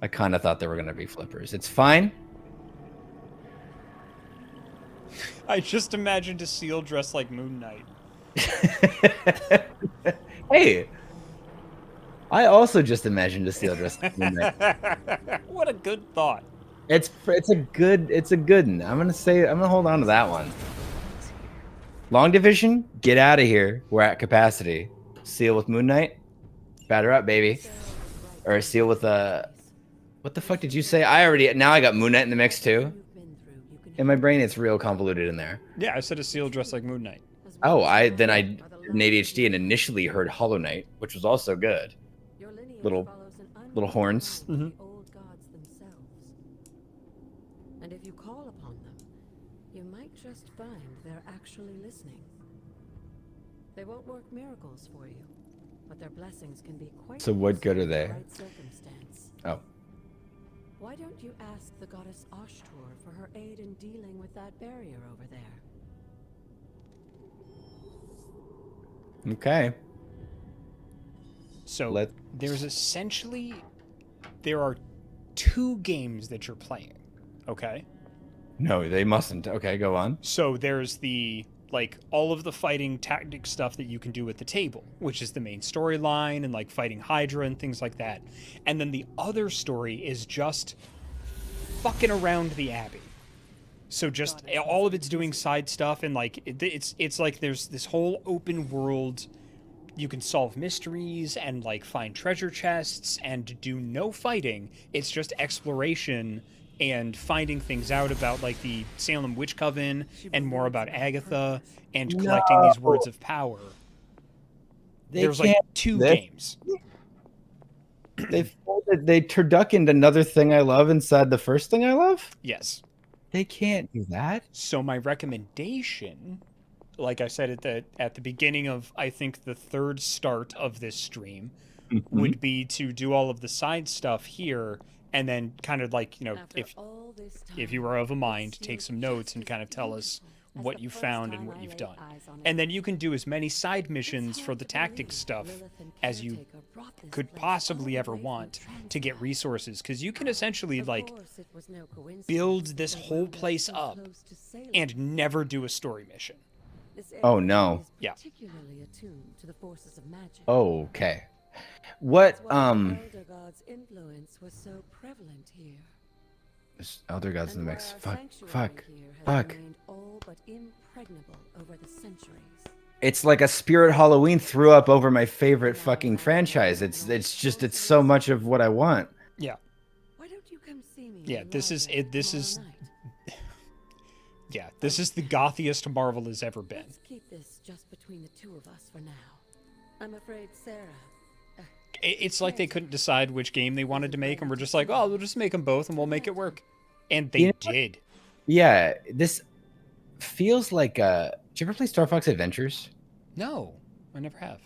I kind of thought there were going to be flippers. It's fine. I just imagined a seal dressed like Moon Knight. Hey, I also just imagined a seal dressed like Moon Knight. What a good thought. It's a good one. I'm gonna hold on to that one. Long division, get out of here. We're at capacity. Seal with Moon Knight, batter up, baby. Or seal with what the fuck did you say? Now I got Moon Knight in the mix too. In my brain, it's real convoluted in there. Yeah, I said a seal dressed like Moon Knight. Oh, I did an ADHD and initially heard Hollow Knight, which was also good. Little horns. Mm-hmm. And if you call upon them, you might just find they're actually listening. They won't work miracles for you, but their blessings can be quite. So what good are they? Right circumstance. Oh. Why don't you ask the goddess Ashtur for her aid in dealing with that barrier over there? Okay. So there are 2 games that you're playing. Okay. No, they mustn't. Okay, go on. So there's all of the fighting tactic stuff that you can do at the table, which is the main storyline and fighting Hydra and things like that. And then the other story is just fucking around the Abbey. So just all of it's doing side stuff and it's like there's this whole open world. You can solve mysteries and find treasure chests and do no fighting. It's just exploration and finding things out about the Salem Witch Coven and more about Agatha and collecting these words of power. There's 2 games. They turduckened another thing I love inside the first thing I love? Yes. They can't do that. So my recommendation, like I said at the beginning of I think the 3rd start of this stream, would be to do all of the side stuff here. And then kind of if you were of a mind, take some notes and kind of tell us what you found and what you've done. And then you can do as many side missions for the tactics stuff as you could possibly ever want to get resources. Because you can essentially build this whole place up and never do a story mission. Oh, no. Yeah. Okay. What Elder God's influence was so prevalent here. There's Elder Gods in the mix. Fuck. All but impregnable over the centuries. It's like a Spirit Halloween threw up over my favorite fucking franchise. It's so much of what I want. Yeah. Why don't you come see me? Yeah, this is yeah, this is the gothiest Marvel has ever been. Let's keep this just between the 2 of us for now. I'm afraid Sarah. It's like they couldn't decide which game they wanted to make, and we're just like, oh, we'll just make them both, and we'll make it work. And they did. Yeah, this feels like. Did you ever play Star Fox Adventures? No, I never have.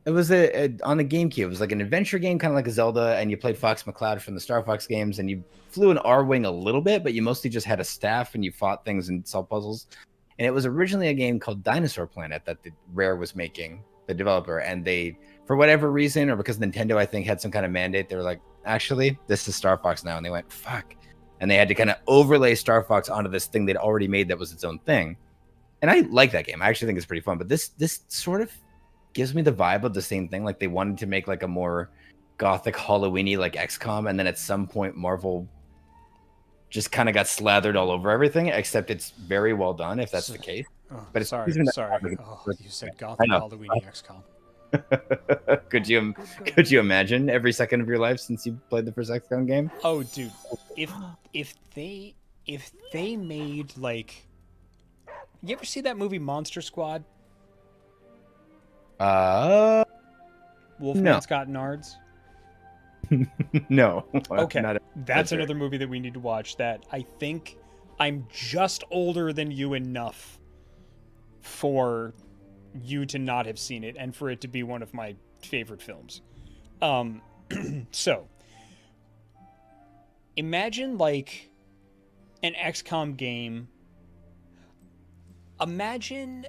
It was on the GameCube. It was like an adventure game, kind of like a Zelda, and you played Fox McCloud from the Star Fox games, and you flew an R-wing a little bit, but you mostly just had a staff, and you fought things and solved puzzles. And it was originally a game called Dinosaur Planet that the Rare was making, the developer, and they, for whatever reason, or because Nintendo, I think, had some kind of mandate, they were like, actually, this is Star Fox now. And they went, fuck. And they had to kind of overlay Star Fox onto this thing they'd already made that was its own thing. And I like that game. I actually think it's pretty fun. But this sort of gives me the vibe of the same thing. Like they wanted to make like a more gothic Halloween-y like XCOM. And then at some point, Marvel just kind of got slathered all over everything, except it's very well done, if that's the case. Oh, but it's sorry. Oh, you said gothic Halloween XCOM. Could you imagine every second of your life since you played the first XCOM game? Oh, dude, if they made like, you ever see that movie Monster Squad? Wolfman Scott Nards. No. Okay, that's another movie that we need to watch. That I think I'm just older than you enough for you to not have seen it and for it to be one of my favorite films. So imagine like an XCOM game. Imagine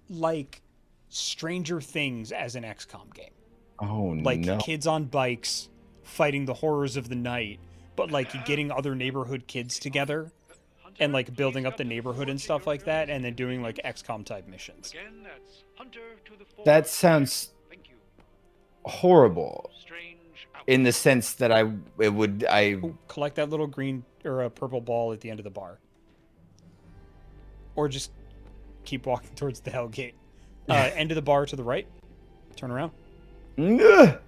like Stranger Things as an XCOM game. Oh, like no. Kids on bikes fighting the horrors of the night, but like getting other neighborhood kids together and like building up the neighborhood and stuff like that, and then doing like XCOM type missions. That sounds horrible in the sense that I collect that little green or a purple ball at the end of the bar, or just keep walking towards the Hellgate. End of the bar to the right. Turn around. Ugh.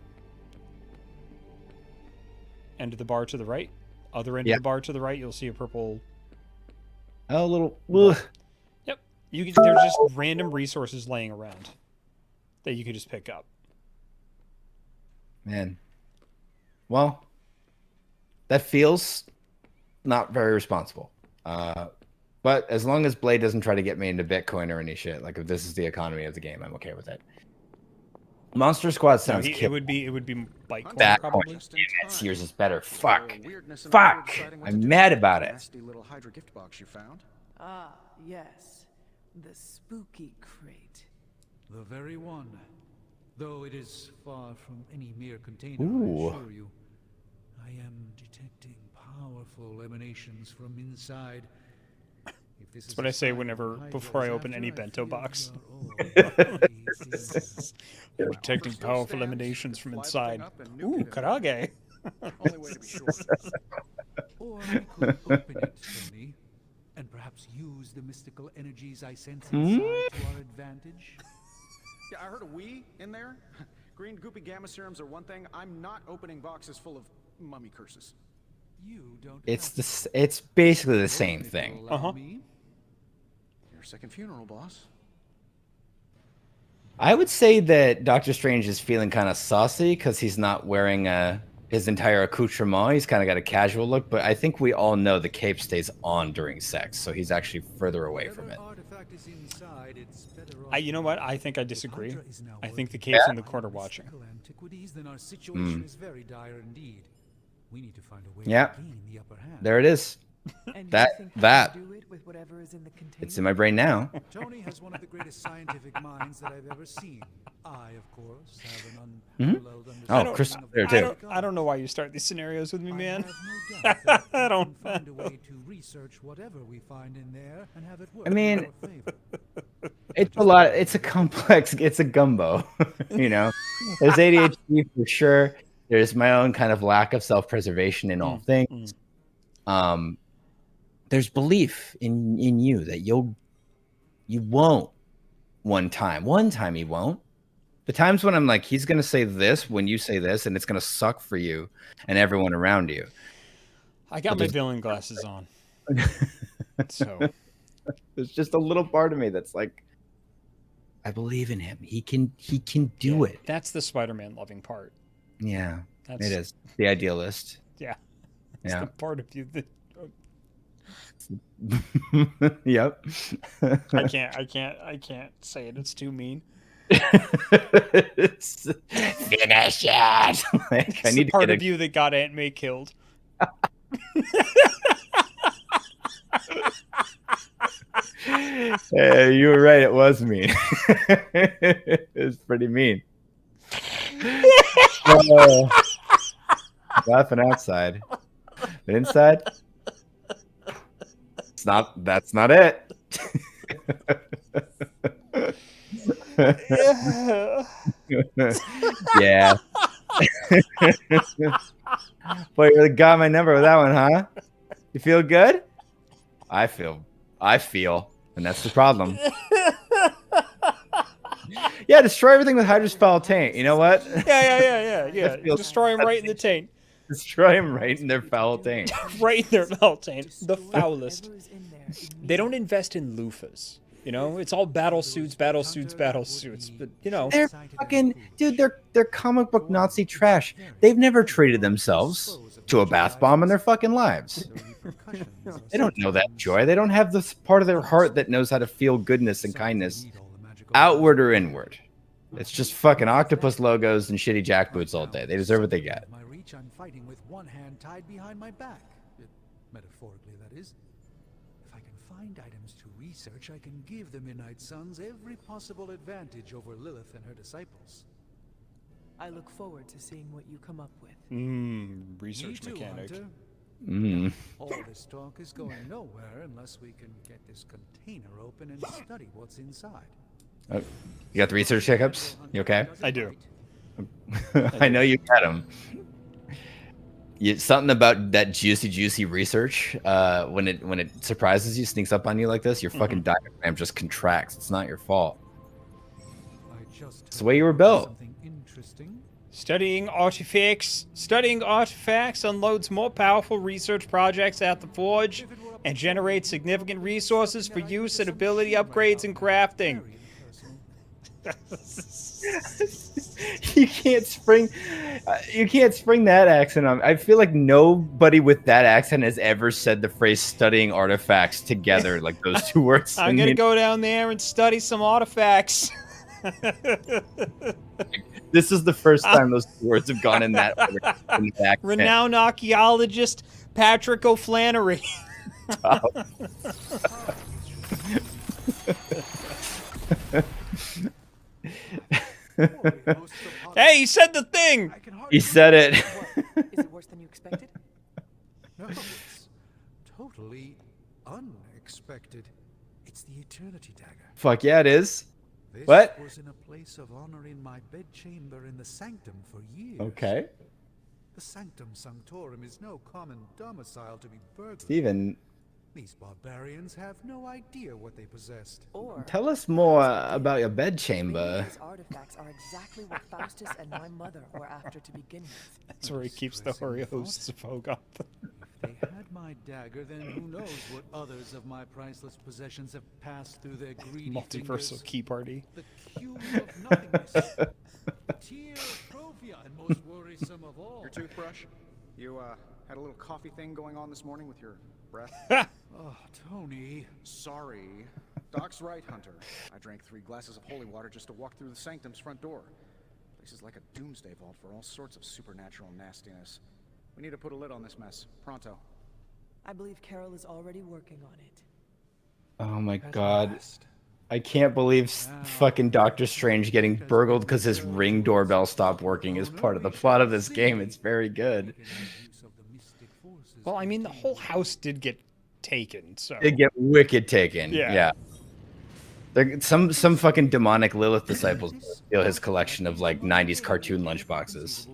End of the bar to the right. Other end Yeah. of the bar to the right, you'll see a purple. Oh, a little. Ugh. Yep. There's just random resources laying around that you can just pick up. Man. Well, that feels not very responsible. But as long as Blade doesn't try to get me into Bitcoin or any shit, like if this is the economy of the game, I'm okay with it. Monster Squad sounds it would be Bytecoin That probably. Yes, yours is better. Fuck. I'm mad about it. Nasty little Hydra gift box you found. Ah, yes. The spooky crate. The very one. Though it is far from any mere container, Ooh. I assure you. I am detecting powerful emanations from inside. That's what I say before I open any bento box. Detecting powerful emanations from inside. Ooh, karage. Only way to be sure. Or I could open it, Tony, and perhaps use the mystical energies I sense inside to our advantage. Yeah, I heard a we in there. Green goopy gamma serums are one thing. I'm not opening boxes full of mummy curses. You don't. It's basically the same thing. Your second funeral, boss. I would say that Doctor Strange is feeling kind of saucy because he's not wearing his entire accoutrement. He's kind of got a casual look, but I think we all know the cape stays on during sex, so he's actually further away from it. You know what? I think I disagree. I think the cape's in the corner watching. Then our situation is very dire indeed. We need to find a way Yeah. to gain the upper hand. There it is. And That- you think that. you can do it with whatever is in the container? It's in my brain now. Tony has one of the greatest scientific minds that I've ever seen. I, of course, have an Mhm. unparalleled Oh, understanding Chris of there the too. I don't know why you start these scenarios with me, man. I have no doubt that I we don't can find a way to research whatever we find in there and have it work I mean, in our favor. It's a lot. It's a complex. It's a gumbo. You know, there's ADHD for sure. There's my own kind of lack of self-preservation in all things. There's belief in you that you won't one time you won't. The times when I'm like, he's gonna say this when you say this, and it's gonna suck for you and everyone around you. I got my villain glasses on. So there's just a little part of me that's like, I believe in him. He can do it. That's the Spider-Man loving part. Yeah, That's, it is the idealist. Yeah. It's the part of you that Yep. I can't say it. It's too mean. Finish it. Like, It's I the need part to of you that got Aunt May killed. You were right. It was mean. It was pretty mean. Laughing outside, but inside, it's not. That's not it. Yeah. Boy, you really got my number with that one, huh? You feel good? I feel, and that's the problem. Yeah, destroy everything with Hydra's foul taint. You know what? Yeah. Destroy him right in the taint. Destroy them right in their foul taint. Right in their foul taint. The foulest. They don't invest in loofahs. You know, it's all battle suits. But you know, They're fucking dude. They're comic book Nazi trash. They've never treated themselves to a bath bomb in their fucking lives. They don't know that joy. They don't have this part of their heart that knows how to feel goodness and kindness, outward or inward. It's just fucking octopus logos and shitty jackboots all day. They deserve what they get. My reach, I'm fighting with one hand tied behind my back. Metaphorically, that is. If I can find items to research, I can give the Midnight Suns every possible advantage over Lilith and her disciples. I look forward to seeing what you come up with. Research Me too, mechanic. Hunter. All this talk is going nowhere unless we can get this container open and study what's inside. Oh, you got the research hiccups? You okay? I do. I know you got them. Something about that juicy research. When it surprises you, sneaks up on you like this, your fucking diaphragm just contracts. It's not your fault. It's the way you were built. Something interesting. Studying artifacts unloads more powerful research projects at the Forge and generates significant resources for use and ability upgrades and crafting. You can't spring that accent on. I feel like nobody with that accent has ever said the phrase "studying artifacts" together, like those two words. I'm gonna go down there and study some artifacts. This is the first time those two words have gone in that order. In the accent. Renowned archaeologist Patrick O'Flannery. Hey, he said the thing. He said it. Is it worse than you expected? No, it's totally unexpected. It's the Eternity Dagger. Fuck yeah, it is. This What? was in a place of honor in my bedchamber in the Sanctum for years. Okay, The Sanctum Sanctorum is no common domicile to be burgled. Steven, These barbarians have no idea what they possessed. Or tell us more about your bedchamber. these artifacts are exactly what Faustus and my mother were after to begin with. That's where he keeps the hoary hosts of Hogop. If they had my dagger, then who knows what others of my priceless possessions have passed through their greedy Multiversal fingers. key party. The cube of nothingness. The tear of Provia, and most worrisome of all. Your toothbrush? You, had a little coffee thing going on this morning with your breath? Oh, Tony. Sorry. Doc's right, Hunter. I drank 3 glasses of holy water just to walk through the Sanctum's front door. Place is like a doomsday vault for all sorts of supernatural nastiness. We need to put a lid on this mess. Pronto. I believe Carol is already working on it. Oh my At god. last. I can't believe fucking Doctor Strange getting burgled because his Ring doorbell stopped working is part of the plot of this game. It's very good. Well, I mean, the whole house did get taken, so. It get wicked taken. Yeah. Some fucking demonic Lilith disciples steal his collection of like 90s cartoon lunchboxes.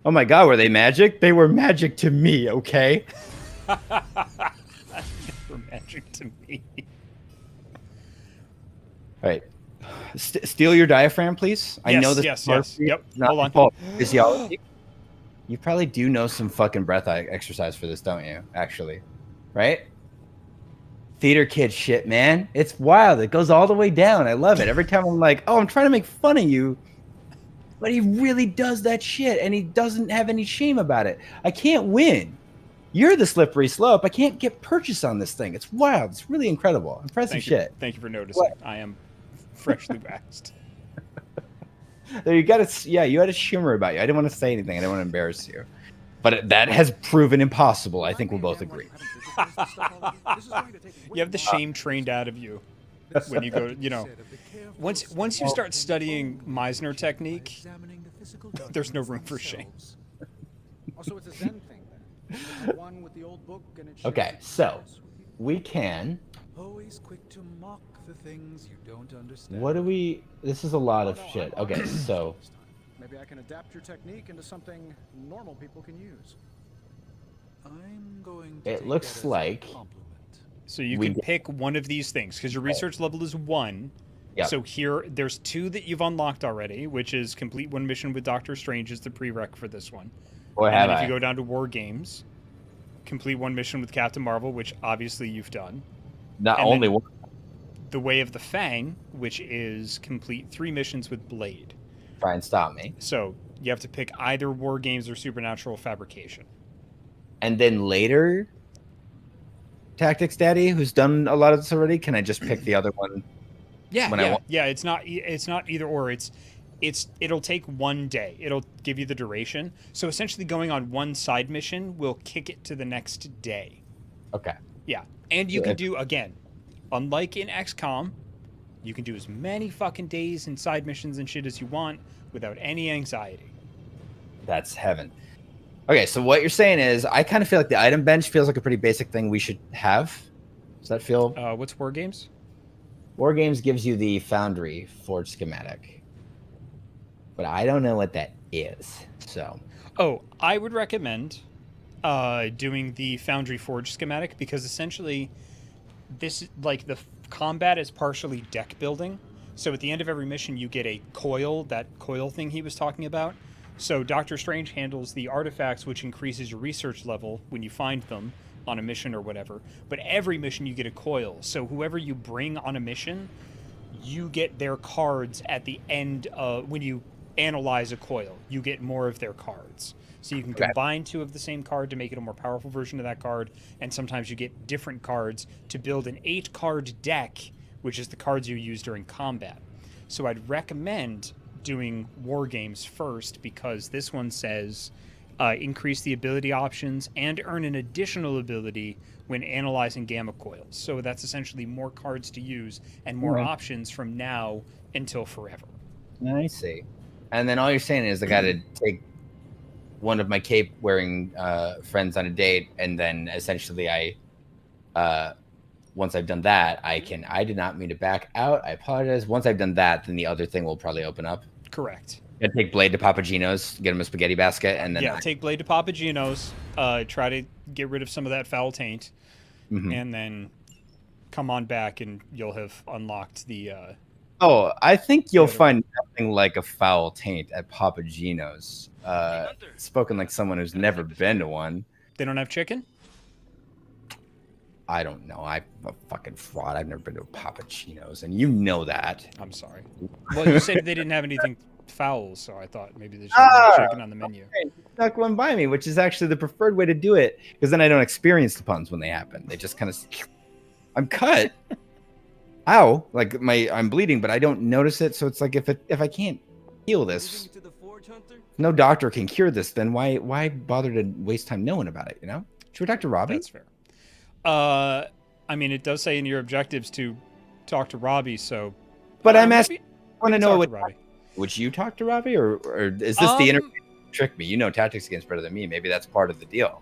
Oh my god, were they magic? They were magic to me, okay? For magic to me. All right. Steal your diaphragm, please. I know this. Yes. Yep. Hold on. Not fault. Physiology. You probably do know some fucking breath exercise for this, don't you? Actually, right? Theater kid shit, man. It's wild. It goes all the way down. I love it. Every time I'm like, oh, I'm trying to make fun of you, but he really does that shit, and he doesn't have any shame about it. I can't win. You're the slippery slope. I can't get purchase on this thing. It's wild. It's really incredible. Impressive shit. Thank you for noticing. What? I am freshly waxed. There, you had a shimmer about you. I didn't want to say anything. I didn't want to embarrass you. But that has proven impossible. I think we'll both agree. You have the shame trained out of you when you go, once you start studying Meisner technique, there's no room for shame. Also, it's a Zen thing then. One with the old book and it Okay, so we can. Always quick to mock the things you don't understand. What do we? This is a lot of shit. Okay, so Maybe I can adapt your technique into something normal people can use. I'm going to it take looks that as a like. compliment. So you We can get- pick one of these things because your research level is 1. Yep. So here, there's 2 that you've unlocked already, which is complete one mission with Doctor Strange is the prereq for this one. Or And have then if I? you go down to War Games, complete one mission with Captain Marvel, which obviously you've done. Not and only then- one. The Way of the Fang, which is complete 3 missions with Blade. Try and stop me. So you have to pick either War Games or Supernatural Fabrication. And then later, Tactics Daddy, who's done a lot of this already. Can I just pick the other one? Yeah, When I want- yeah. It's not either or. It'll take 1 day. It'll give you the duration. So essentially, going on one side mission will kick it to the next day. Okay. Yeah, and you Yeah. can do again, unlike in XCOM, you can do as many fucking days and side missions and shit as you want without any anxiety. That's heaven. Okay, so what you're saying is, I kind of feel like the item bench feels like a pretty basic thing we should have. Does that feel? What's War Games? War Games gives you the Foundry Forge schematic, but I don't know what that is. So Oh, I would recommend doing the Foundry Forge schematic, because essentially this, like, the combat is partially deck building. So at the end of every mission, you get a coil, that coil thing he was talking about. So Doctor Strange handles the artifacts, which increases your research level when you find them on a mission or whatever. But every mission you get a coil. So whoever you bring on a mission, you get their cards at the end of when you analyze a coil. You get more of their cards. So you can combine two of the same card to make it a more powerful version of that card, and sometimes you get different cards to build an 8-card deck, which is the cards you use during combat. So I'd recommend doing War Games first, because this one says increase the ability options and earn an additional ability when analyzing gamma coils. So that's essentially more cards to use and more options from now until forever. I see. And then all you're saying is I got to take one of my cape-wearing friends on a date, and then essentially once I've done that, I did not mean to back out. I apologize. Once I've done that, then the other thing will probably open up. Correct. I'd take Blade to Papagino's, get him a spaghetti basket, and then take Blade to Papagino's, try to get rid of some of that foul taint, and then come on back and you'll have unlocked the... I think you'll find nothing like a foul taint at Papagino's. Spoken like someone who's never been to one. They don't have chicken? I don't know. I'm a fucking fraud. I've never been to a Papagino's, and you know that. I'm sorry. Well, you said they didn't have anything foul, so I thought maybe they should have chicken on the menu. Okay. Snuck one by me, which is actually the preferred way to do it, because then I don't experience the puns when they happen. They just kind of... I'm cut. Ow, like I'm bleeding, but I don't notice it. So it's like if I can't heal this, no doctor can cure this. Then why bother to waste time knowing about it? You know? Should we talk to Robbie? That's fair. I mean, it does say in your objectives to talk to Robbie. So, but I'm asking. I want to know what Robbie. Would you talk to Robbie, or is this the interview to trick me? You know tactics against better than me. Maybe that's part of the deal.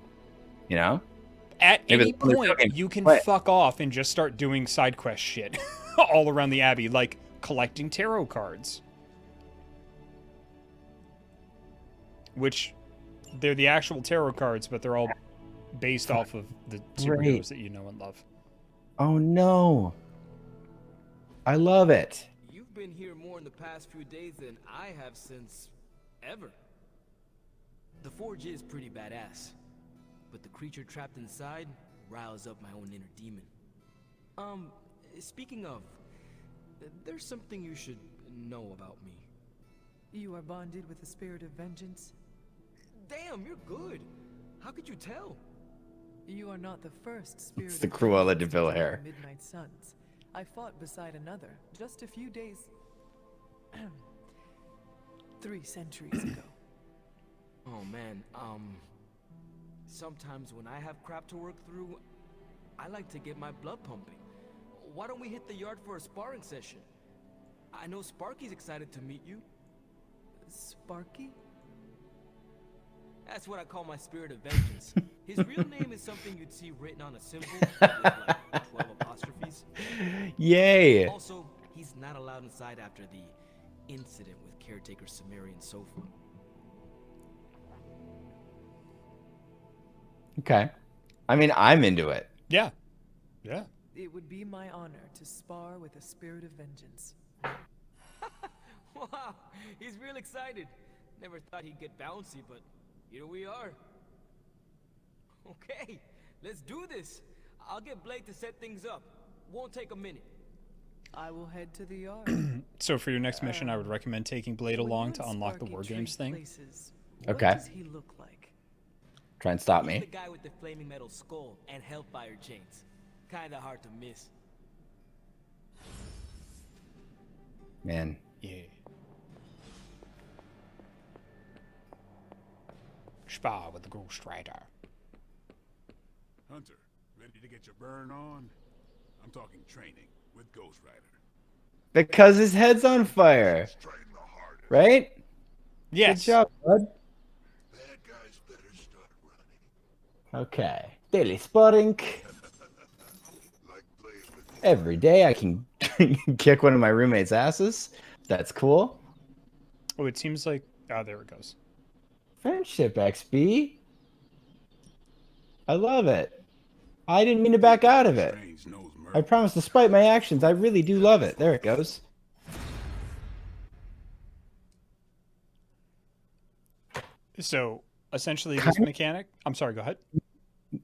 You know? At any point, you can fuck off and just start doing side quest shit all around the Abbey, like collecting tarot cards. Which, they're the actual tarot cards, but they're all based off of the superheroes that you know and love. Oh, no. I love it. You've been here more in the past few days than I have since ever. The forge is pretty badass. But the creature trapped inside riles up my own inner demon. Speaking of, there's something you should know about me. You are bonded with the spirit of vengeance? Damn, you're good. How could you tell? You are not the first spirit. It's the Cruella de Vil hair. Midnight Suns. I fought beside another just a few days 3 centuries ago. Oh man, sometimes when I have crap to work through, I like to get my blood pumping. Why don't we hit the yard for a sparring session? I know Sparky's excited to meet you. Sparky? That's what I call my spirit of vengeance. His real name is something you'd see written on a symbol with like 12 apostrophes. Yay! Also, he's not allowed inside after the incident with caretaker Sumerian Sofa. Okay. I mean, I'm into it. Yeah. Yeah. It would be my honor to spar with a spirit of vengeance. Wow, he's real excited. Never thought he'd get bouncy, but here we are. Okay, let's do this. I'll get Blake to set things up. Won't take a minute. I will head to the yard. So for your next mission, I would recommend taking Blade along to unlock the War Games thing. What Okay. does he look like? Try and stop He's me. the guy with the flaming metal skull and hellfire chains. Kinda hard to miss. Man. Yeah. Spar with the Ghost Rider. Hunter, ready to get your burn on? I'm talking training with Ghost Rider. Because his head's on fire. Train the hardest. Right? Yes. Good job, bud. Bad guys better start running. Okay. Daily spotting. Like playing with Every day I can kick one of my roommates' asses. That's cool. Oh, it seems like... Oh, there it goes. Friendship XP. I love it. I didn't mean to back out of it. Strange knows I murder. promise, despite my actions, I really do love it. There it goes. So essentially, this mechanic. I'm sorry. Go ahead.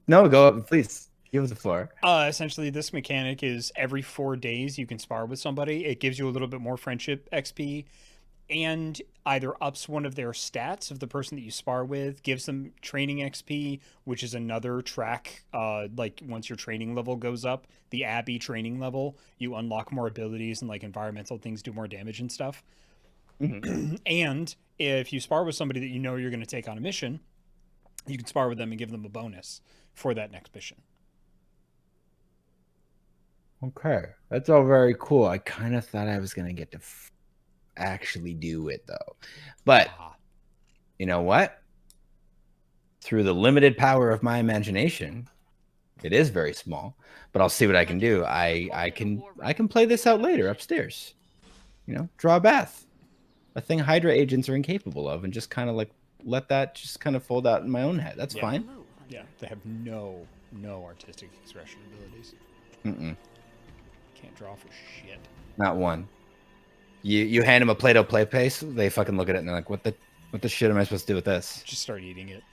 No, go up, please. Give us the floor. Essentially, this mechanic is every 4 days you can spar with somebody. It gives you a little bit more friendship XP, and either ups one of their stats of the person that you spar with, gives them training XP, which is another track. Like once your training level goes up, the Abbey training level, you unlock more abilities and like environmental things do more damage and stuff. And if you spar with somebody that you know you're going to take on a mission, you can spar with them and give them a bonus for that next mission. Okay, that's all very cool. I kind of thought I was gonna get to actually do it though, but you know what? Through the limited power of my imagination, it is very small. But I'll see what I can do. I can play this out later upstairs. You know, draw a bath, a thing Hydra agents are incapable of, and just kind of like let that just kind of fold out in my own head. That's fine. Yeah, they have no artistic expression abilities. Can't draw for shit. Not one. You hand them a Play-Doh play paste, they fucking look at it and they're like, what the shit am I supposed to do with this? Just start eating it.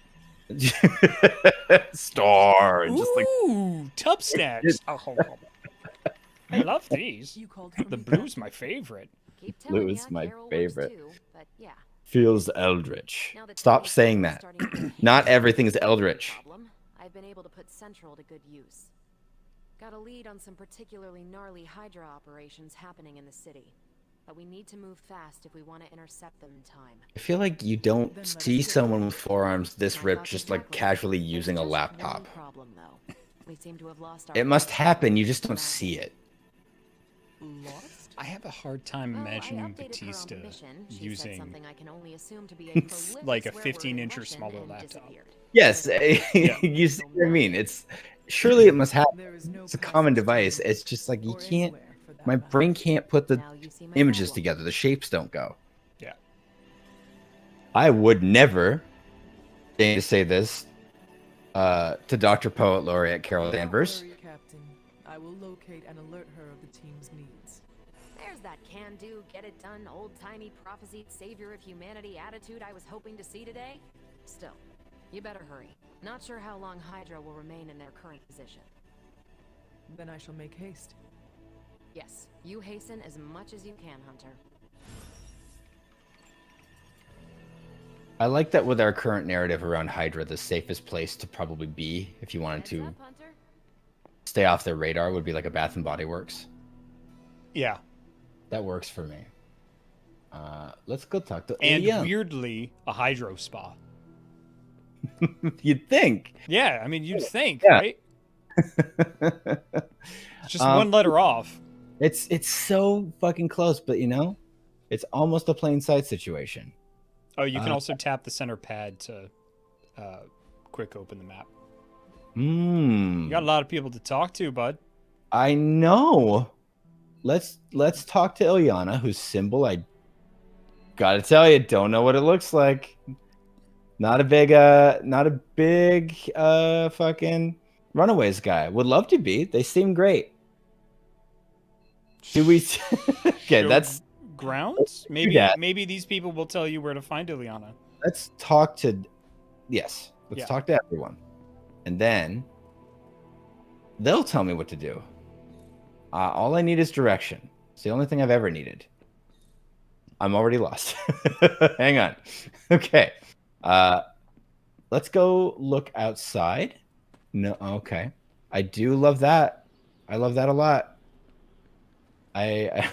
Star. Ooh, just like tub snacks. I love these. The blue's my favorite. Blue is my favorite. Feels eldritch. Stop saying that. Not everything is eldritch. I've been able to put Central to good use. Got a lead on some particularly gnarly Hydra operations happening in the city. But we need to move fast if we want to intercept them in time. I feel like you don't see someone with forearms this ripped just like casually using a laptop. It must happen, you just don't see it. I have a hard time imagining Batista using like a 15-inch or smaller laptop. Yes, you see what I mean. It's surely it must happen. It's a common device. It's just like you can't. My brain can't put the images together. The shapes don't go. Yeah. I would never deign to say this to Dr. Poet Laureate Carol Danvers. Captain, I will locate and alert her of the team's needs. There's that can-do, get-it-done, old-timey prophesied savior of humanity attitude I was hoping to see today. Still, you better hurry. Not sure how long Hydra will remain in their current position. Then I shall make haste. Yes, you hasten as much as you can, Hunter. I like that with our current narrative around Hydra, the safest place to probably be if you wanted to stay off their radar would be like a Bath and Body Works. Yeah. That works for me. Let's go talk to And Ilya. weirdly, a hydro spa. You'd think. Yeah, I mean, you'd think, Yeah. right? Just one letter off. It's so fucking close, but you know, it's almost a plain sight situation. Oh, you can also tap the center pad to quick open the map. You got a lot of people to talk to, bud. I know. Let's talk to Ilyana, whose symbol I gotta tell you, don't know what it looks like. Not a big fucking Runaways guy. Would love to be. They seem great. Do we? Okay, Show that's grounds. Maybe these people will tell you where to find Ilyana. Let's talk to. Yes, let's Yeah. talk to everyone, and then they'll tell me what to do. All I need is direction. It's the only thing I've ever needed. I'm already lost. Hang on. Okay. Let's go look outside. No, okay. I do love that. I love that a lot. I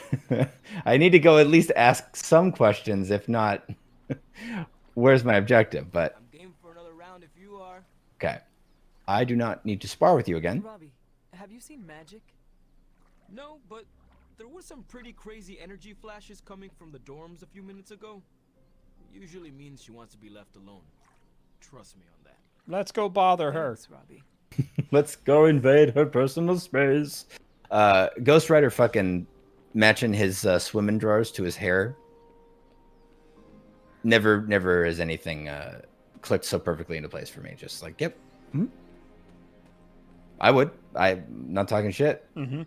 I need to go at least ask some questions. If not, where's my objective? But I'm game for another round if you are. okay. I do not need to spar with you again. Robbie, have you seen magic? No, but there were some pretty crazy energy flashes coming from the dorms a few minutes ago. Usually means she wants to be left alone. Trust me on that. Let's go bother her. Thanks, Robbie. Let's go invade her personal space. Ghost Rider fucking matching his swimming drawers to his hair. Never has anything clicked so perfectly into place for me. Just like, yep. I would. I'm not talking shit. Mm-hmm.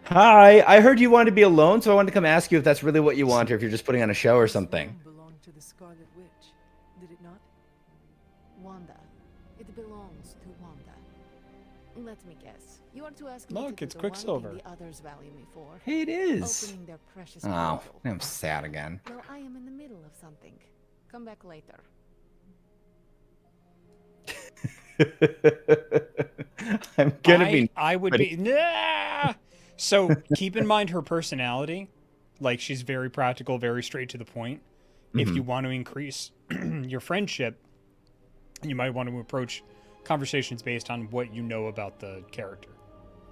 Hi, I heard you wanted to be alone, so I wanted to come ask you if that's really what you want, or if you're just putting on a show or something. This room belonged to the Scarlet Witch, did it not? Wanda. It belongs to Wanda. Let me guess. You are to ask me Look, to do it's the one Quicksilver. thing the others value me for. Hey, it is. Opening their precious Oh, portal. I'm sad again. Well, I am in the middle of something. Come back later. I'm gonna be. I would be. Nah! So keep in mind her personality. Like, she's very practical, very straight to the point. If you want to increase your friendship, you might want to approach conversations based on what you know about the character.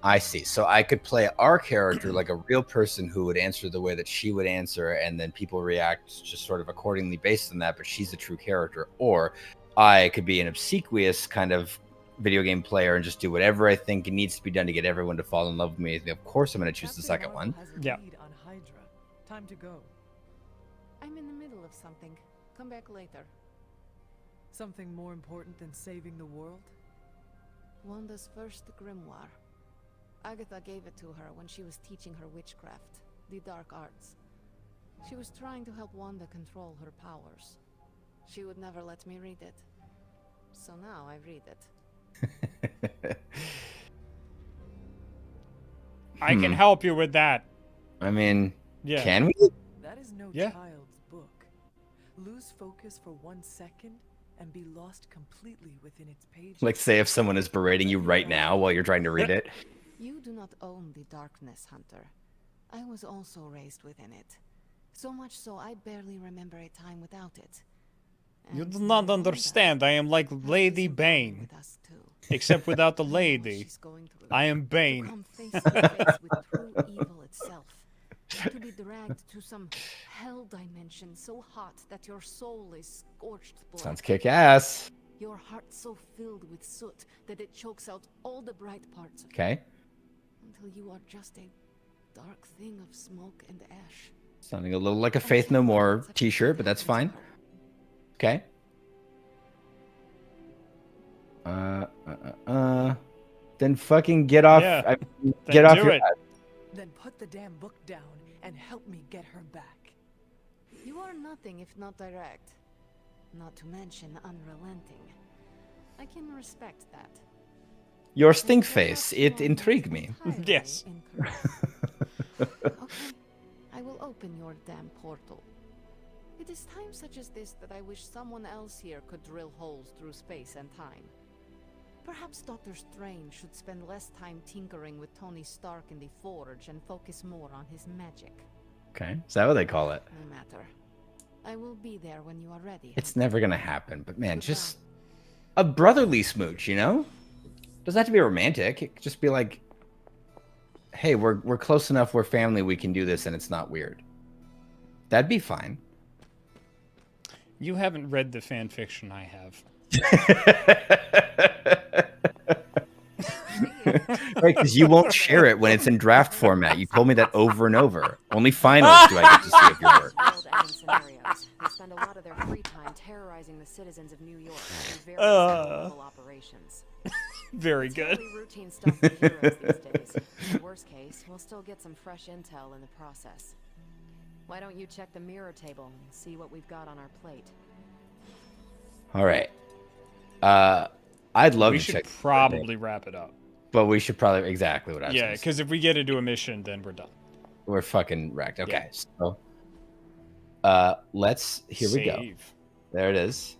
I see. So I could play our character like a real person who would answer the way that she would answer, and then people react just sort of accordingly based on that, but she's a true character. Or I could be an obsequious kind of video game player and just do whatever I think needs to be done to get everyone to fall in love with me. Of course, I'm going to choose the second one. Has a Yeah. lead on Hydra. Time to go. I'm in the middle of something. Come back later. Something more important than saving the world? Wanda's first grimoire. Agatha gave it to her when she was teaching her witchcraft, the dark arts. She was trying to help Wanda control her powers. She would never let me read it. So now I read it. I can help you with that. I mean, Yeah. can we? That is no Yeah. child's book. Lose focus for 1 second and be lost completely within its pages. Like, say if someone is berating you right now while you're trying to read it. You do not own the darkness, Hunter. I was also raised within it. So much so I barely remember a time without it. You And do not Wanda understand. I am like has Lady this in common Bane, with us too. except without the I know what lady. she's going through. I am To Bane. come face to face with true evil itself. To be dragged to some hell dimension so hot that your soul is scorched blood. Sounds kick ass. Your heart so filled with soot that it chokes out all the bright parts of you Okay. until you are just a dark thing of smoke and ash. Sounding a little like a Faith No More t-shirt, but that's fine. Okay. Then fucking get off. Yeah. Get off do your. it. Then put the damn book down and help me get her back. You are nothing if not direct. Not to mention unrelenting. I can respect that. Your stink face. It intrigued me. Entirely Yes. incorrect. Okay, I will open your damn portal. It is times such as this that I wish someone else here could drill holes through space and time. Perhaps Doctor Strange should spend less time tinkering with Tony Stark in the Forge and focus more on his magic. Okay. Is that what they call it? No matter. I will be there when you are ready. It's never gonna happen. But man, just a brotherly smooch, you know? Doesn't have to be romantic. It could just be like, hey, we're close enough. We're family. We can do this, and it's not weird. That'd be fine. You haven't read the fan fiction I have. Right, because you won't share it when it's in draft format. You told me that over and over. Only finals do I get to see of your work. World-ending scenarios. They spend a lot of their free time terrorizing the citizens of New York through various local operations. Very It's good. fairly routine stuff for heroes these days. In the worst case, we'll still get some fresh intel in the process. Why don't you check the mirror table and see what we've got on our plate? All right. I'd love We to should check, probably wrap it up. but we should probably exactly what I was. Yeah, gonna say. because if we get into a mission, then we're done. We're fucking wrecked. Okay, Yeah. so here we go. Save. There it is.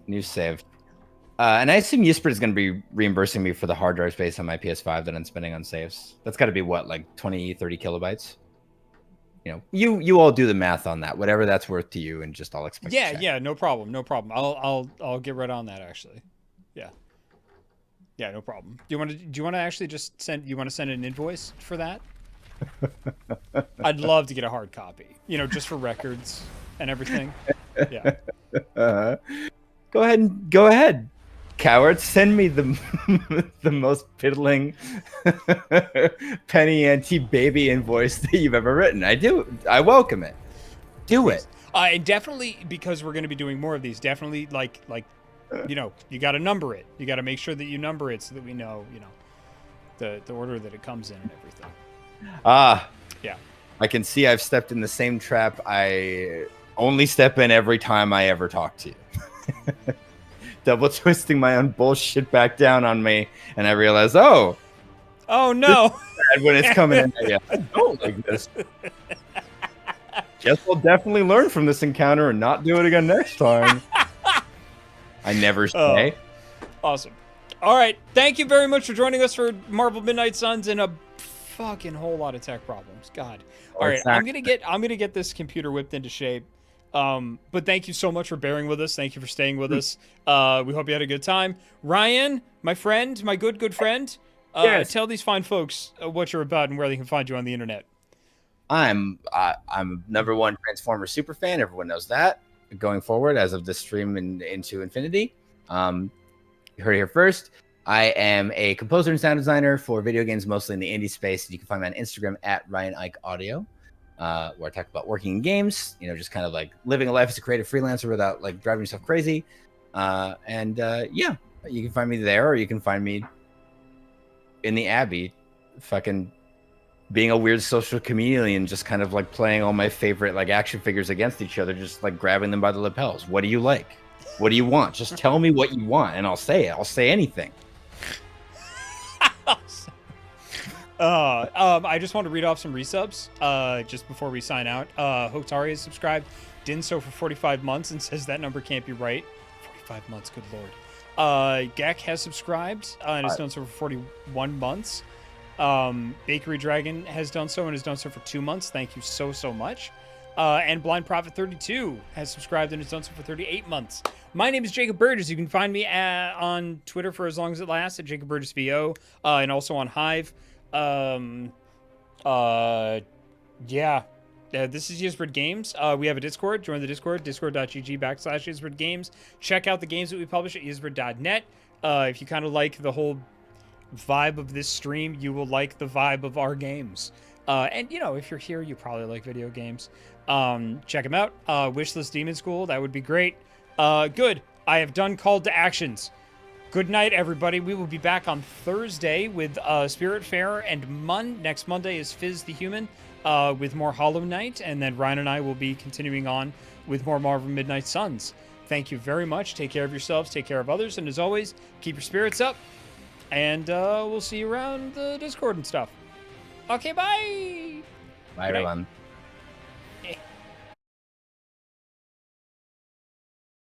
New save. And I assume Yspert is going to be reimbursing me for the hard drive space on my PS5 that I'm spending on saves. That's got to be what, like 20, 30 kilobytes? You know, you all do the math on that, whatever that's worth to you, and just I'll expect. Yeah, a check. yeah, no problem. I'll get right on that actually. Yeah, no problem. Do you want to actually just send an invoice for that? I'd love to get a hard copy. You know, just for records and everything. Yeah. Go ahead, coward. Send me the the most piddling penny ante baby invoice that you've ever written. I welcome it. Do it. And definitely, because we're going to be doing more of these, definitely like you know, you got to number it. You got to make sure that you number it so that we know, you know, the order that it comes in and everything. Yeah. I can see I've stepped in the same trap I only step in every time I ever talk to you. Double twisting my own bullshit back down on me, and I realize, oh no, when it's coming in, I don't like this. Guess we'll definitely learn from this encounter and not do it again next time. I never say. Awesome. All right, thank you very much for joining us for Marvel Midnight Suns and a fucking whole lot of tech problems. God. All right, I'm gonna get this computer whipped into shape. But thank you so much for bearing with us. Thank you for staying with us. We hope you had a good time. Ryan, my friend, my good friend, yes. Tell these fine folks what you're about and where they can find you on the internet. I'm #1 Transformers super fan. Everyone knows that. Going forward, as of this stream and into infinity, you heard it here first. I am a composer and sound designer for video games, mostly in the indie space. You can find me on Instagram at Ryan Ike Audio, where I talk about working in games. You know, just kind of like living a life as a creative freelancer without like driving yourself crazy. Yeah, you can find me there, or you can find me in the Abbey, fucking being a weird social chameleon, just kind of like playing all my favorite like action figures against each other, just like grabbing them by the lapels. What do you like? What do you want? Just tell me what you want, and I'll say it. I'll say anything. I just want to read off some resubs just before we sign out. Hoktari has subscribed, did so for 45 months and says that number can't be right. 45 months, good lord. Gek has subscribed and has done so for 41 months. Bakery Dragon has done so and has done so for 2 months. Thank you so much. And Blind Prophet 32 has subscribed and has done so for 38 months. My name is Jacob Burgess. You can find me on Twitter for as long as it lasts at Jacob Burgess VO, and also on Hive. This is Yizbird Games. We have a Discord. Join the Discord, discord.gg/Yizbird Games. Check out the games that we publish at yizbird.net. If you kind of like the whole vibe of this stream, you will like the vibe of our games. And, you know, if you're here, you probably like video games. Check them out. Wishlist Demon School, that would be great. Good. I have done call to actions. Good night, everybody. We will be back on Thursday with Spirit Fair, and next Monday is Fizz the Human with more Hollow Knight, and then Ryan and I will be continuing on with more Marvel Midnight Suns. Thank you very much. Take care of yourselves. Take care of others. And as always, keep your spirits up. And we'll see you around the Discord and stuff. Okay, bye. Bye, everyone.